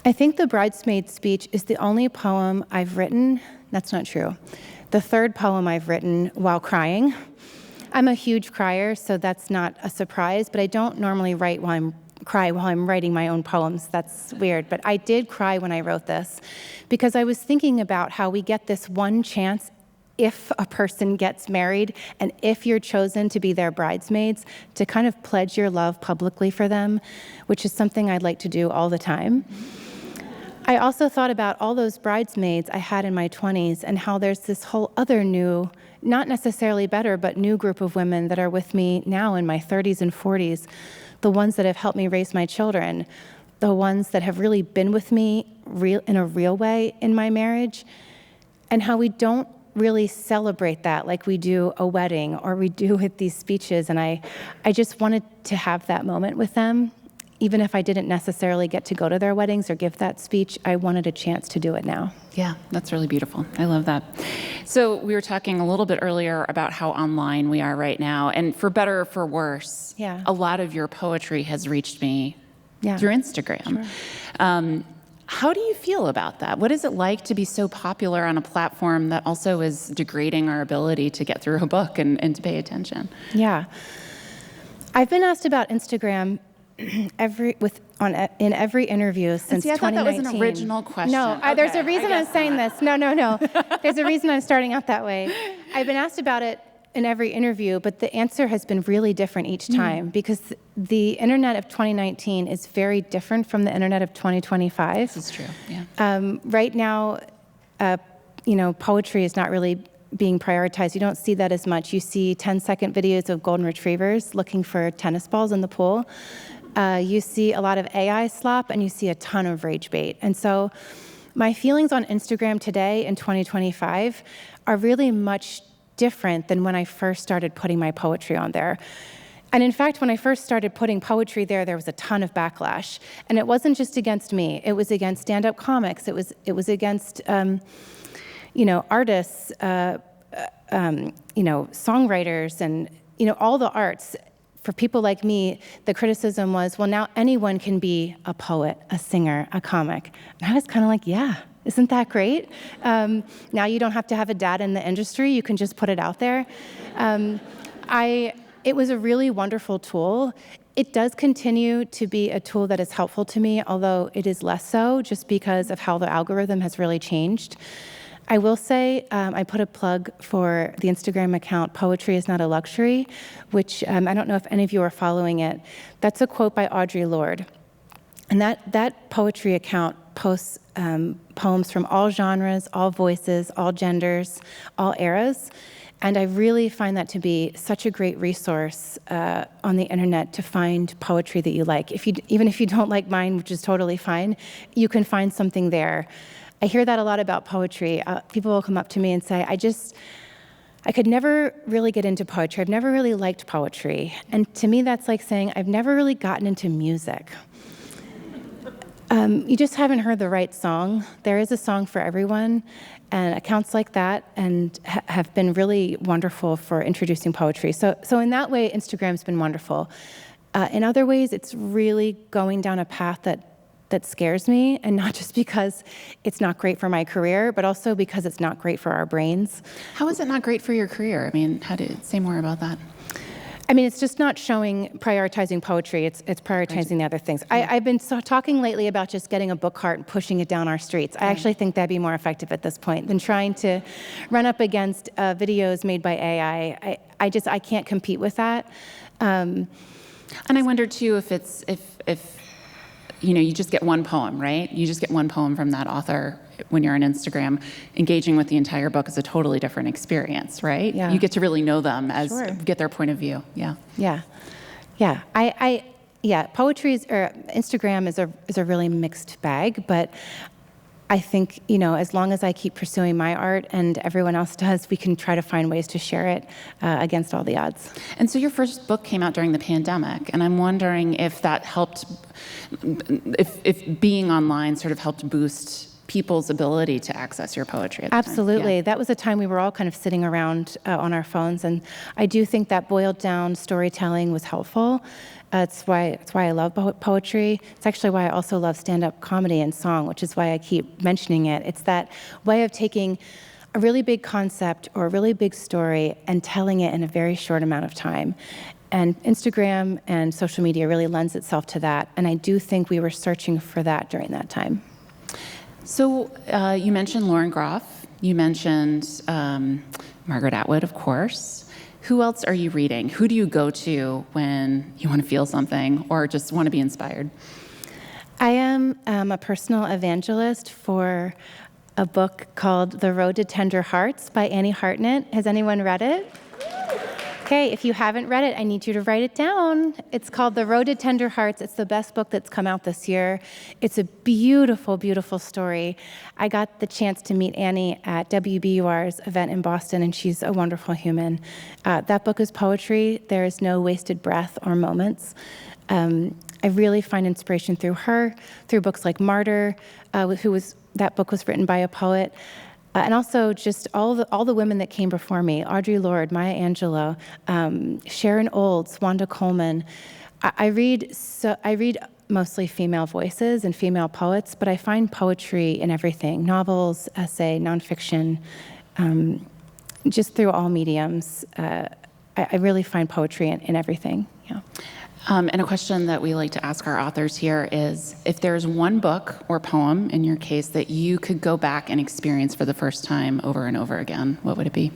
I think the bridesmaid speech is the only poem I've written. That's not true. The third poem I've written while crying. I'm a huge crier, so that's not a surprise, but I don't normally cry while I'm writing my own poems. That's weird, but I did cry when I wrote this because I was thinking about how we get this one chance if a person gets married and if you're chosen to be their bridesmaids, to kind of pledge your love publicly for them, which is something I'd like to do all the time. I also thought about all those bridesmaids I had in my 20s and how there's this whole other new, not necessarily better, but new group of women that are with me now in my 30s and 40s, the ones that have helped me raise my children, the ones that have really been with me in a real way in my marriage, and how we don't really celebrate that like we do a wedding or we do with these speeches. And I just wanted to have that moment with them. Even if I didn't necessarily get to go to their weddings or give that speech, I wanted a chance to do it now. Yeah, that's really beautiful. I love that. So we were talking a little bit earlier about how online we are right now. And for better or for worse, a lot of your poetry has reached me through Instagram. Sure. How do you feel about that? What is it like to be so popular on a platform that also is degrading our ability to get through a book and to pay attention? Yeah. I've been asked about Instagram in every interview since 2019. I thought that was an original question. No, there's a reason I'm saying this. No. There's a reason I'm starting out that way. I've been asked about it in every interview, but the answer has been really different each time because the internet of 2019 is very different from the internet of 2025. This is true, yeah. Right now, poetry is not really being prioritized. You don't see that as much. You see 10-second videos of golden retrievers looking for tennis balls in the pool. You see a lot of AI slop, and you see a ton of rage bait. And so my feelings on Instagram today in 2025 are really much different than when I first started putting my poetry on there. And in fact, when I first started putting poetry there was a ton of backlash. And it wasn't just against me. It was against stand-up comics. It was against artists, songwriters, and all the arts. For people like me, the criticism was, well, now anyone can be a poet, a singer, a comic. And I was kind of like, yeah, isn't that great? Now you don't have to have a dad in the industry. You can just put it out there. It was a really wonderful tool. It does continue to be a tool that is helpful to me, although it is less so just because of how the algorithm has really changed. I will say I put a plug for the Instagram account, Poetry is Not a Luxury, which I don't know if any of you are following it. That's a quote by Audre Lorde. And that poetry account posts poems from all genres, all voices, all genders, all eras. And I really find that to be such a great resource on the internet to find poetry that you like. Even if you don't like mine, which is totally fine, you can find something there. I hear that a lot about poetry. People will come up to me and say, I could never really get into poetry. I've never really liked poetry. And to me, that's like saying, I've never really gotten into music. You just haven't heard the right song. There is a song for everyone, and accounts like that have been really wonderful for introducing poetry. So in that way, Instagram's been wonderful. In other ways, it's really going down a path that scares me, and not just because it's not great for my career, but also because it's not great for our brains. How is it not great for your career? I mean, say more about that. I mean, it's just not prioritizing poetry. It's prioritizing the other things. I've been talking lately about just getting a book cart and pushing it down our streets. I actually think that'd be more effective at this point than trying to run up against videos made by AI. I can't compete with that. And I wonder too if you just get one poem, right? You just get one poem from that author when you're on Instagram. Engaging with the entire book is a totally different experience, right? Yeah. You get to really know them get their point of view. Yeah. Yeah. Poetry or Instagram is a really mixed bag, but I think, as long as I keep pursuing my art and everyone else does, we can try to find ways to share it against all the odds. And so your first book came out during the pandemic, and I'm wondering if that helped, if being online sort of helped boost people's ability to access your poetry at the Absolutely. time. Yeah. That was a time we were all kind of sitting around on our phones, and I do think that boiled down storytelling was helpful. It's why I love poetry. It's actually why I also love stand-up comedy and song, which is why I keep mentioning it. It's that way of taking a really big concept or a really big story and telling it in a very short amount of time. And Instagram and social media really lends itself to that, and I do think we were searching for that during that time. So you mentioned Lauren Groff. You mentioned Margaret Atwood, of course. Who else are you reading? Who do you go to when you want to feel something or just want to be inspired? I am a personal evangelist for a book called The Road to Tender Hearts by Annie Hartnett. Has anyone read it? Okay, if you haven't read it, I need you to write it down. It's called The Road to Tender Hearts. It's the best book that's come out this year. It's a beautiful, beautiful story. I got the chance to meet Annie at WBUR's event in Boston, and she's a wonderful human. That book is poetry. There is no wasted breath or moments. I really find inspiration through her, through books like Martyr, that book was written by a poet. And also just all the women that came before me, Audre Lorde, Maya Angelou, Sharon Olds, Wanda Coleman. I read mostly female voices and female poets, but I find poetry in everything, novels, essay, nonfiction, just through all mediums. I really find poetry in everything, yeah. And a question that we like to ask our authors here is, if there's one book or poem, in your case, that you could go back and experience for the first time over and over again, what would it be?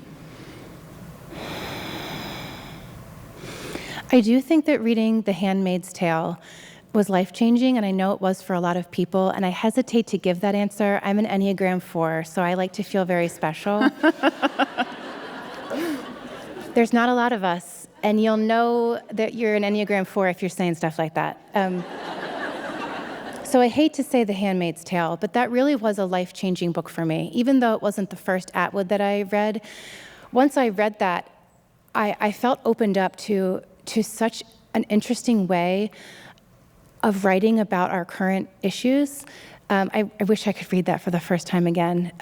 I do think that reading The Handmaid's Tale was life-changing, and I know it was for a lot of people, and I hesitate to give that answer. I'm an Enneagram 4, so I like to feel very special. There's not a lot of us. And you'll know that you're an Enneagram 4 if you're saying stuff like that. So I hate to say The Handmaid's Tale, but that really was a life-changing book for me. Even though it wasn't the first Atwood that I read, once I read that, I felt opened up to such an interesting way of writing about our current issues. I wish I could read that for the first time again.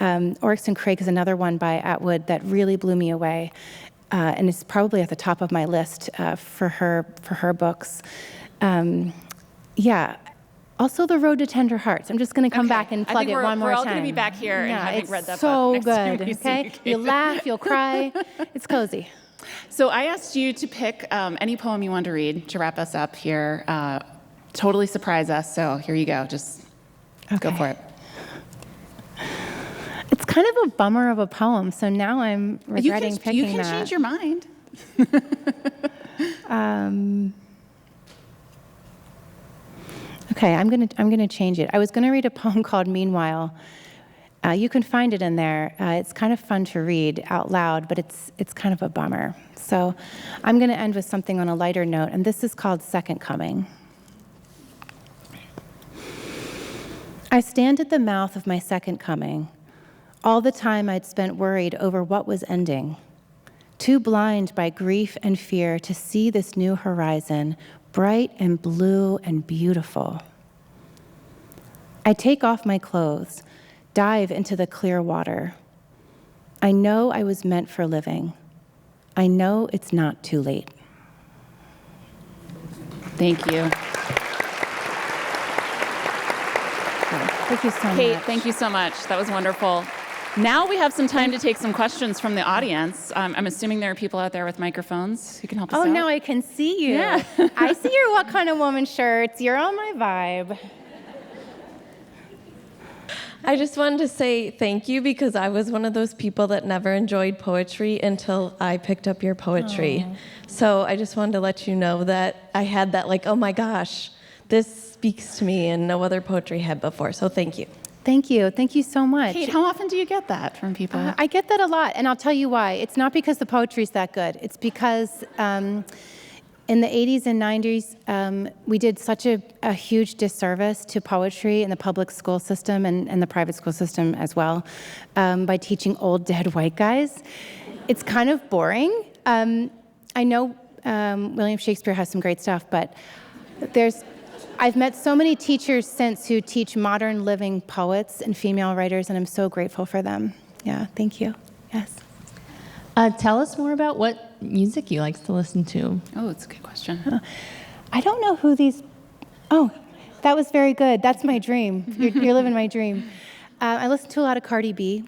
Oryx and Craig is another one by Atwood that really blew me away. And it's probably at the top of my list for her books. Yeah. Also, The Road to Tender Hearts. I'm just going to come back and plug it one more time. We're all going to be back here and having read that book. It's so good, okay? You'll laugh, you'll cry. It's cozy. So I asked you to pick any poem you want to read to wrap us up here. Totally surprise us, so here you go. Just go for it. It's kind of a bummer of a poem, so now I'm regretting picking that. You can change your mind. Okay, I'm gonna change it. I was gonna read a poem called Meanwhile. You can find it in there. It's kind of fun to read out loud, but it's kind of a bummer. So I'm gonna end with something on a lighter note, and this is called Second Coming. I stand at the mouth of my second coming. All the time I'd spent worried over what was ending, too blind by grief and fear to see this new horizon, bright and blue and beautiful. I take off my clothes, dive into the clear water. I know I was meant for living. I know it's not too late. Thank you. Thank you so much. Kate, thank you so much. That was wonderful. Now we have some time to take some questions from the audience. I'm assuming there are people out there with microphones who can help us out. Oh, now I can see you. Yeah. I see your What Kind of Woman shirts. You're on my vibe. I just wanted to say thank you because I was one of those people that never enjoyed poetry until I picked up your poetry. Aww. So I just wanted to let you know that I had that oh my gosh, this speaks to me and no other poetry had before. So thank you. Thank you. Thank you so much. Kate, how often do you get that from people? I get that a lot, and I'll tell you why. It's not because the poetry's that good. It's because in the 80s and 90s, we did such a huge disservice to poetry in the public school system and the private school system as well by teaching old, dead white guys. It's kind of boring. I know William Shakespeare has some great stuff, but I've met so many teachers since who teach modern living poets and female writers, and I'm so grateful for them. Yeah, thank you. Yes. Tell us more about what music you like to listen to. Oh, that's a good question. I don't know who these... Oh, that was very good. That's my dream. You're living my dream. I listen to a lot of Cardi B.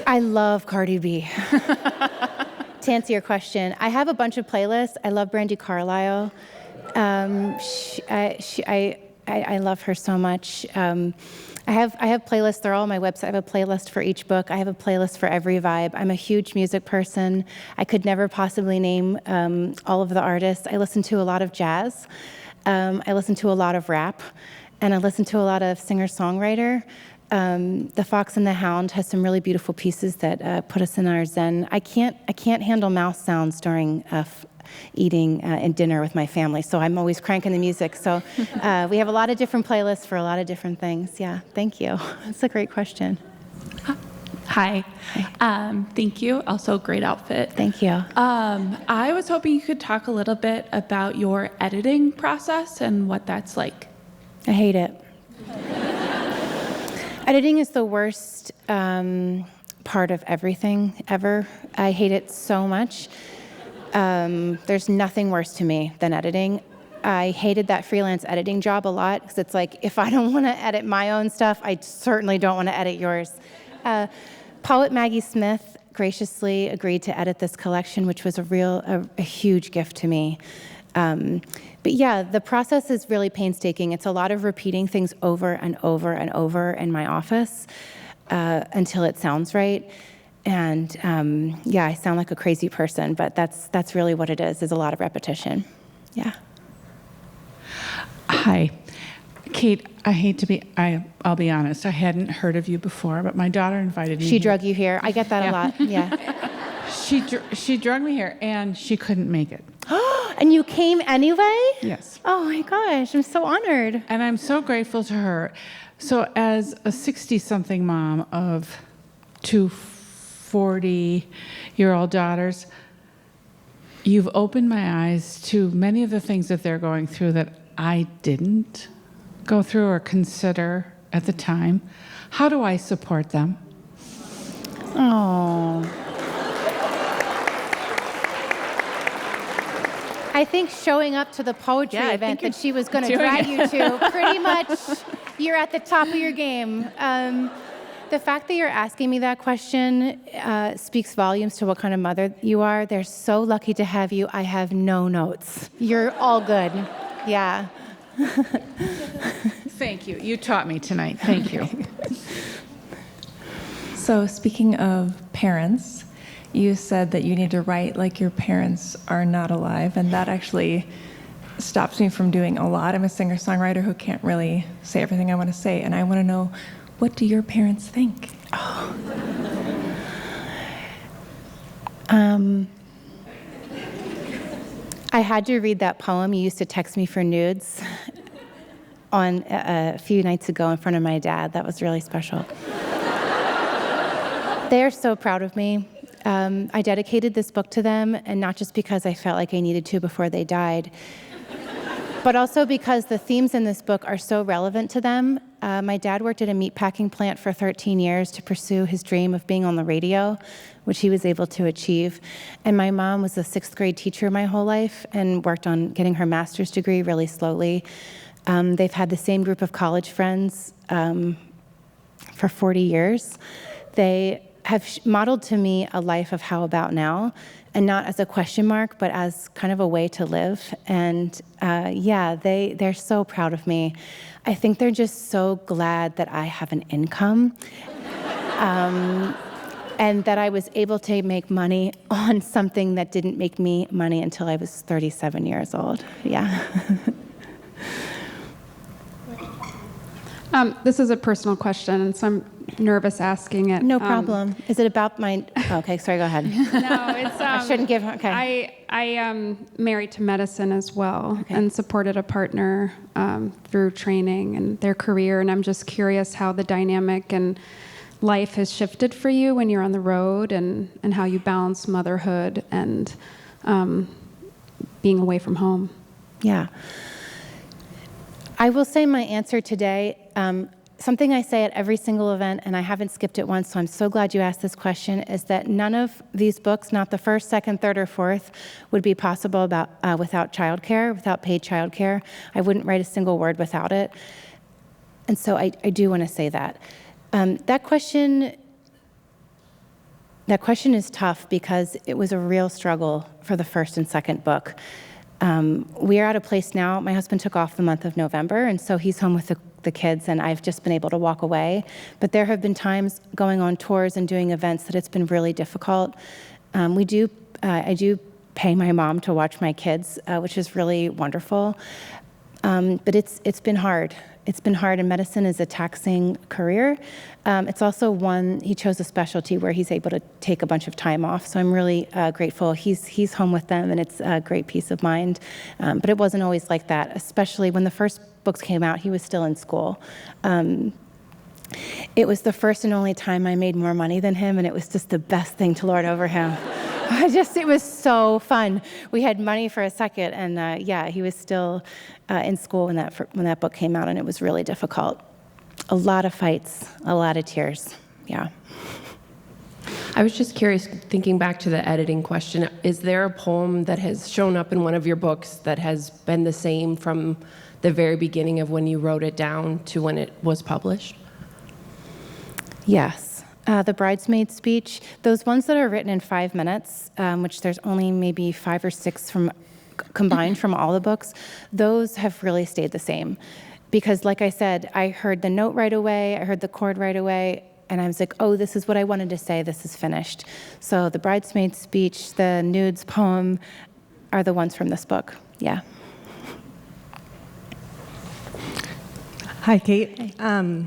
I love Cardi B. To answer your question, I have a bunch of playlists. I love Brandi Carlile. I love her so much. I have playlists. They're all on my website. I have a playlist for each book. I have a playlist for every vibe. I'm a huge music person. I could never possibly name all of the artists. I listen to a lot of jazz. I listen to a lot of rap, and I listen to a lot of singer-songwriter. The Fox and the Hound has some really beautiful pieces that put us in our zen. I can't handle mouth sounds during eating and dinner with my family, so I'm always cranking the music. So we have a lot of different playlists for a lot of different things. Yeah, thank you. That's a great question. Hi. Thank you. Also, great outfit. Thank you. I was hoping you could talk a little bit about your editing process and what that's like. I hate it. Editing is the worst part of everything ever. I hate it so much. There's nothing worse to me than editing. I hated that freelance editing job a lot because it's like, if I don't want to edit my own stuff, I certainly don't want to edit yours. Poet Maggie Smith graciously agreed to edit this collection, which was a huge gift to me. But yeah, the process is really painstaking. It's a lot of repeating things over and over and over in my office until it sounds right. And yeah, I sound like a crazy person, but that's really what it is a lot of repetition. Yeah. Hi. Kate, I'll be honest, I hadn't heard of you before, but my daughter invited me. She drug you here. I get that a lot, yeah. She drug me here, and she couldn't make it. And you came anyway? Yes. Oh my gosh, I'm so honored. And I'm so grateful to her. So as a 60-something mom of two 40-year-old daughters, you've opened my eyes to many of the things that they're going through that I didn't go through or consider at the time. How do I support them? Oh. I think showing up to the poetry event that she was going to drag you to, pretty much you're at the top of your game. The fact that you're asking me that question speaks volumes to what kind of mother you are. They're so lucky to have you. I have no notes. You're all good. Yeah. Thank you. You taught me tonight. Thank you. So speaking of parents, you said that you need to write like your parents are not alive, and that actually stops me from doing a lot. I'm a singer-songwriter who can't really say everything I want to say, and I want to know, what do your parents think? Oh. I had to read that poem you used to text me for nudes on a few nights ago in front of my dad. That was really special. They're so proud of me. I dedicated this book to them, and not just because I felt like I needed to before they died, but also because the themes in this book are so relevant to them. My dad worked at a meatpacking plant for 13 years to pursue his dream of being on the radio, which he was able to achieve. And my mom was a 6th grade teacher my whole life and worked on getting her master's degree really slowly. They've had the same group of college friends for 40 years. They have modeled to me a life of how about now, and not as a question mark, but as kind of a way to live. And yeah, they're so proud of me. I think they're just so glad that I have an income and that I was able to make money on something that didn't make me money until I was 37 years old. Yeah. This is a personal question, and so I'm nervous asking it. No problem. Is it about my... Oh, okay, sorry, go ahead. No, it's... I shouldn't give... Okay. I am married to medicine as well, and supported a partner through training and their career, and I'm just curious how the dynamic and life has shifted for you when you're on the road, and how you balance motherhood and being away from home. Yeah. I will say my answer today, something I say at every single event, and I haven't skipped it once, so I'm so glad you asked this question, is that none of these books, not the first, second, third, or fourth, would be possible without childcare, without paid childcare. I wouldn't write a single word without it. And so I do want to say that. That question is tough because it was a real struggle for the first and second book. We are at a place now, my husband took off the month of November, and so he's home with the kids, and I've just been able to walk away. But there have been times going on tours and doing events that it's been really difficult. I do pay my mom to watch my kids, which is really wonderful. But it's been hard. It's been hard, and medicine is a taxing career. It's also one, he chose a specialty where he's able to take a bunch of time off. So I'm really grateful. He's home with them, and it's a great peace of mind. But it wasn't always like that, especially when the first books came out, he was still in school. It was the first and only time I made more money than him, and it was just the best thing to lord over him. It was so fun. We had money for a second, and he was still in school when that book came out, and it was really difficult. A lot of fights, a lot of tears, yeah. I was just curious, thinking back to the editing question, is there a poem that has shown up in one of your books that has been the same from the very beginning of when you wrote it down to when it was published? Yes. The bridesmaid speech, those ones that are written in 5 minutes, which there's only maybe 5 or 6 combined from all the books, those have really stayed the same. Because like I said, I heard the note right away, I heard the chord right away, and I was like, oh, this is what I wanted to say, this is finished. So the bridesmaid speech, the nudes poem are the ones from this book, yeah. Hi, Kate. Hi.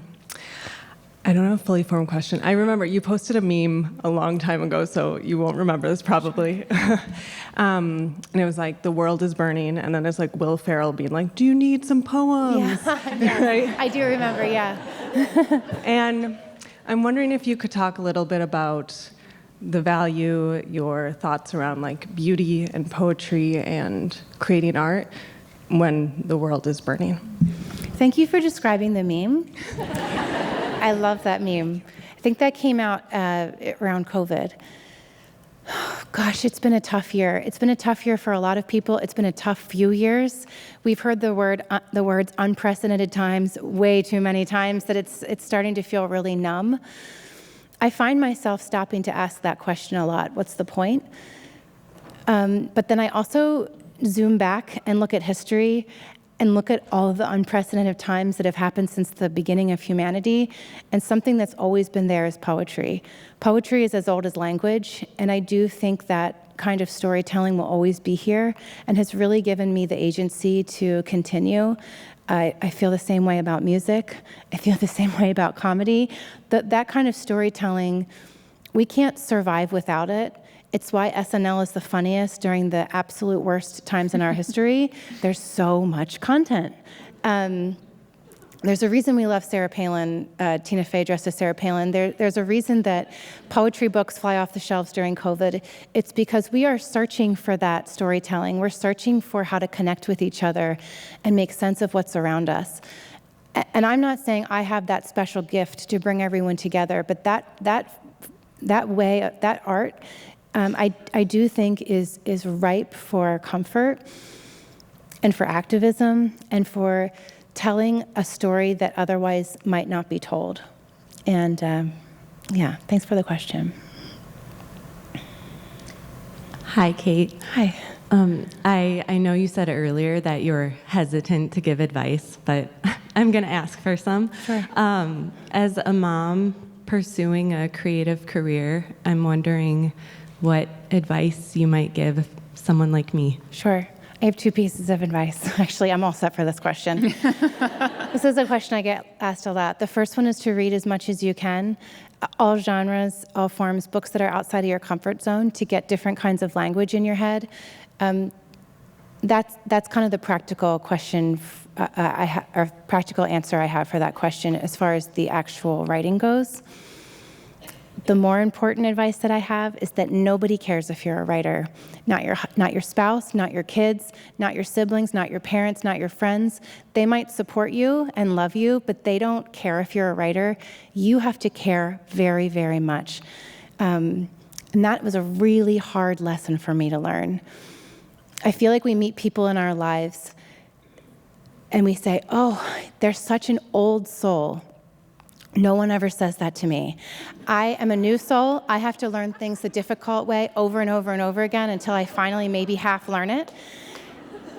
I don't have a fully formed question. I remember you posted a meme a long time ago, so you won't remember this probably. And it was like, the world is burning, and then it's like Will Ferrell being like, do you need some poems? Yeah, right? I do remember, yeah. And I'm wondering if you could talk a little bit about the value, your thoughts around like beauty and poetry and creating art when the world is burning. Thank you for describing the meme. I love that meme. I think that came out around COVID. Gosh, it's been a tough year. It's been a tough year for a lot of people. It's been a tough few years. We've heard the words unprecedented times way too many times that it's starting to feel really numb. I find myself stopping to ask that question a lot. What's the point? But then I also zoom back and look at history and look at all of the unprecedented times that have happened since the beginning of humanity. And something that's always been there is poetry. Poetry is as old as language, and I do think that kind of storytelling will always be here and has really given me the agency to continue. I feel the same way about music. I feel the same way about comedy. That kind of storytelling, we can't survive without it. It's why SNL is the funniest during the absolute worst times in our history. There's so much content. There's a reason we love Sarah Palin, Tina Fey dressed as Sarah Palin. There's a reason that poetry books fly off the shelves during COVID. It's because we are searching for that storytelling. We're searching for how to connect with each other and make sense of what's around us. And I'm not saying I have that special gift to bring everyone together, but that way, that art, I do think is ripe for comfort and for activism and for telling a story that otherwise might not be told. And thanks for the question. Hi, Kate. Hi. I know you said earlier that you're hesitant to give advice, but I'm going to ask for some. Sure. As a mom pursuing a creative career, I'm wondering what advice you might give someone like me. Sure. I have 2 pieces of advice. Actually, I'm all set for this question. This is a question I get asked a lot. The first one is to read as much as you can, all genres, all forms, books that are outside of your comfort zone, to get different kinds of language in your head. That's kind of the practical question, or practical answer I have for that question as far as the actual writing goes. The more important advice that I have is that nobody cares if you're a writer. Not your spouse, not your kids, not your siblings, not your parents, not your friends. They might support you and love you, but they don't care if you're a writer. You have to care very, very much. And that was a really hard lesson for me to learn. I feel like we meet people in our lives and we say, oh, they're such an old soul. No one ever says that to me. I am a new soul. I have to learn things the difficult way over and over and over again until I finally maybe half learn it.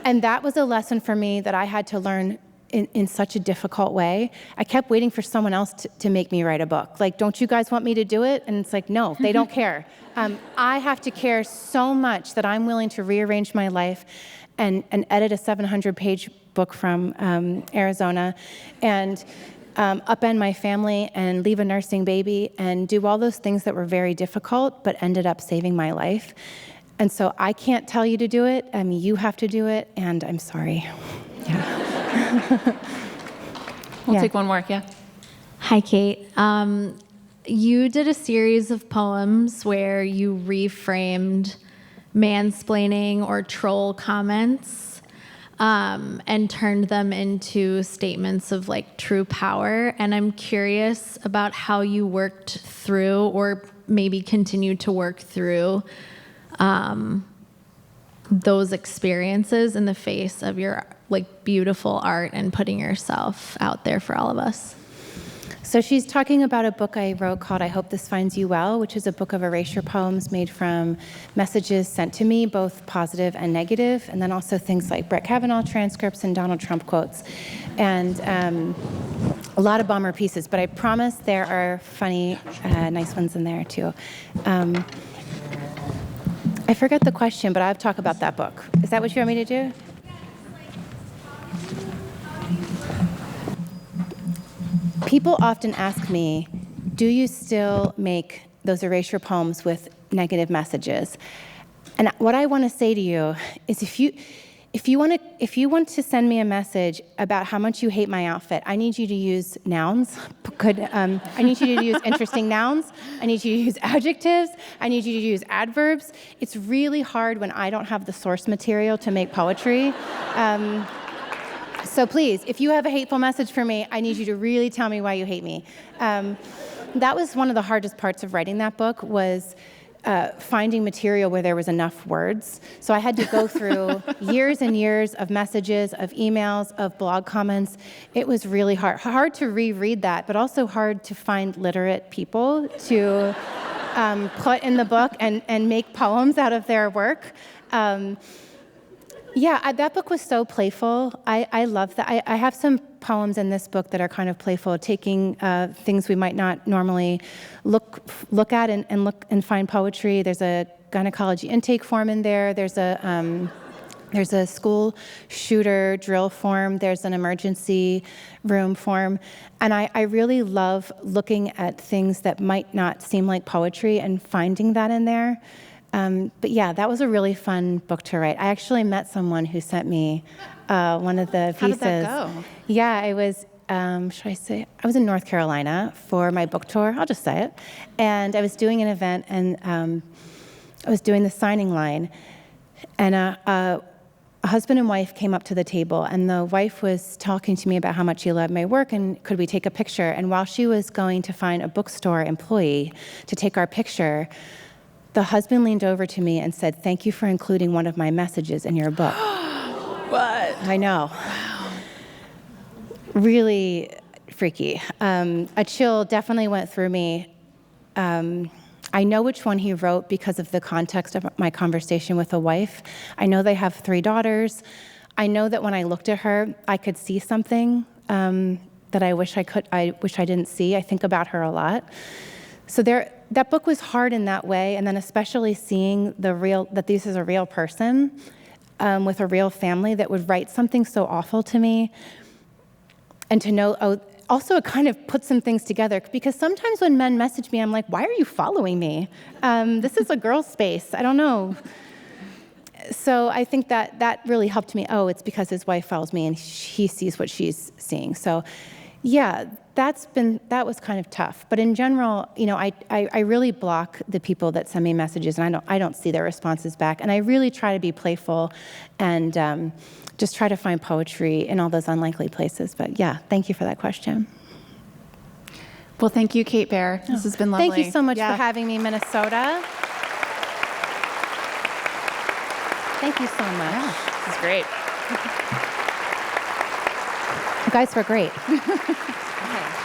And that was a lesson for me that I had to learn in such a difficult way. I kept waiting for someone else to make me write a book. Like, don't you guys want me to do it? And it's like, no, they don't care. I have to care so much that I'm willing to rearrange my life and edit a 700-page book from Arizona, and upend my family and leave a nursing baby and do all those things that were very difficult but ended up saving my life. And so I can't tell you to do it. You have to do it, and I'm sorry. Yeah. We'll take one more, yeah. Hi, Kate. You did a series of poems where you reframed mansplaining or troll comments and turned them into statements of like true power. And I'm curious about how you worked through, or maybe continue to work through, those experiences in the face of your like beautiful art and putting yourself out there for all of us. So she's talking about a book I wrote called I Hope This Finds You Well, which is a book of erasure poems made from messages sent to me, both positive and negative, and then also things like Brett Kavanaugh transcripts and Donald Trump quotes, and a lot of bummer pieces, but I promise there are funny, nice ones in there too. I forgot the question, but I'll talk about that book. Is that what you want me to do? People often ask me, do you still make those erasure poems with negative messages? And what I want to say to you is if you want to send me a message about how much you hate my outfit, I need you to use nouns. I need you to use interesting nouns. I need you to use adjectives. I need you to use adverbs. It's really hard when I don't have the source material to make poetry. So please, if you have a hateful message for me, I need you to really tell me why you hate me. That was one of the hardest parts of writing that book, was finding material where there was enough words. So I had to go through years and years of messages, of emails, of blog comments. It was really hard to reread that, but also hard to find literate people to put in the book and make poems out of their work. Yeah, that book was so playful. I love that. I have some poems in this book that are kind of playful, taking things we might not normally look at and find poetry. There's a gynecology intake form in there. There's a school shooter drill form. There's an emergency room form. And I really love looking at things that might not seem like poetry and finding that in there. But yeah, that was a really fun book to write. I actually met someone who sent me one of the pieces. How did that go? Yeah, I was, should I say? I was in North Carolina for my book tour. I'll just say it. And I was doing an event, and I was doing the signing line. And a husband and wife came up to the table, and the wife was talking to me about how much she loved my work and could we take a picture. And while she was going to find a bookstore employee to take our picture, the husband leaned over to me and said, "Thank you for including one of my messages in your book." What? I know. Wow. Really freaky. A chill definitely went through me. I know which one he wrote because of the context of my conversation with a wife. I know they have 3 daughters. I know that when I looked at her, I could see something that I wish I didn't see. I think about her a lot. So that book was hard in that way, and then especially seeing that this is a real person with a real family that would write something so awful to me, and to know, also it kind of put some things together, because sometimes when men message me, I'm like, why are you following me? This is a girl's space. I don't know. So I think that really helped me. Oh, it's because his wife follows me and he sees what she's seeing. So yeah, that was kind of tough. But in general, I really block the people that send me messages, and I don't see their responses back. And I really try to be playful and just try to find poetry in all those unlikely places. But yeah, thank you for that question. Well, thank you, Kate Baer. This has been lovely. Thank you so much for having me, Minnesota. Thank you so much. Yeah, this is great. You guys were great. Okay.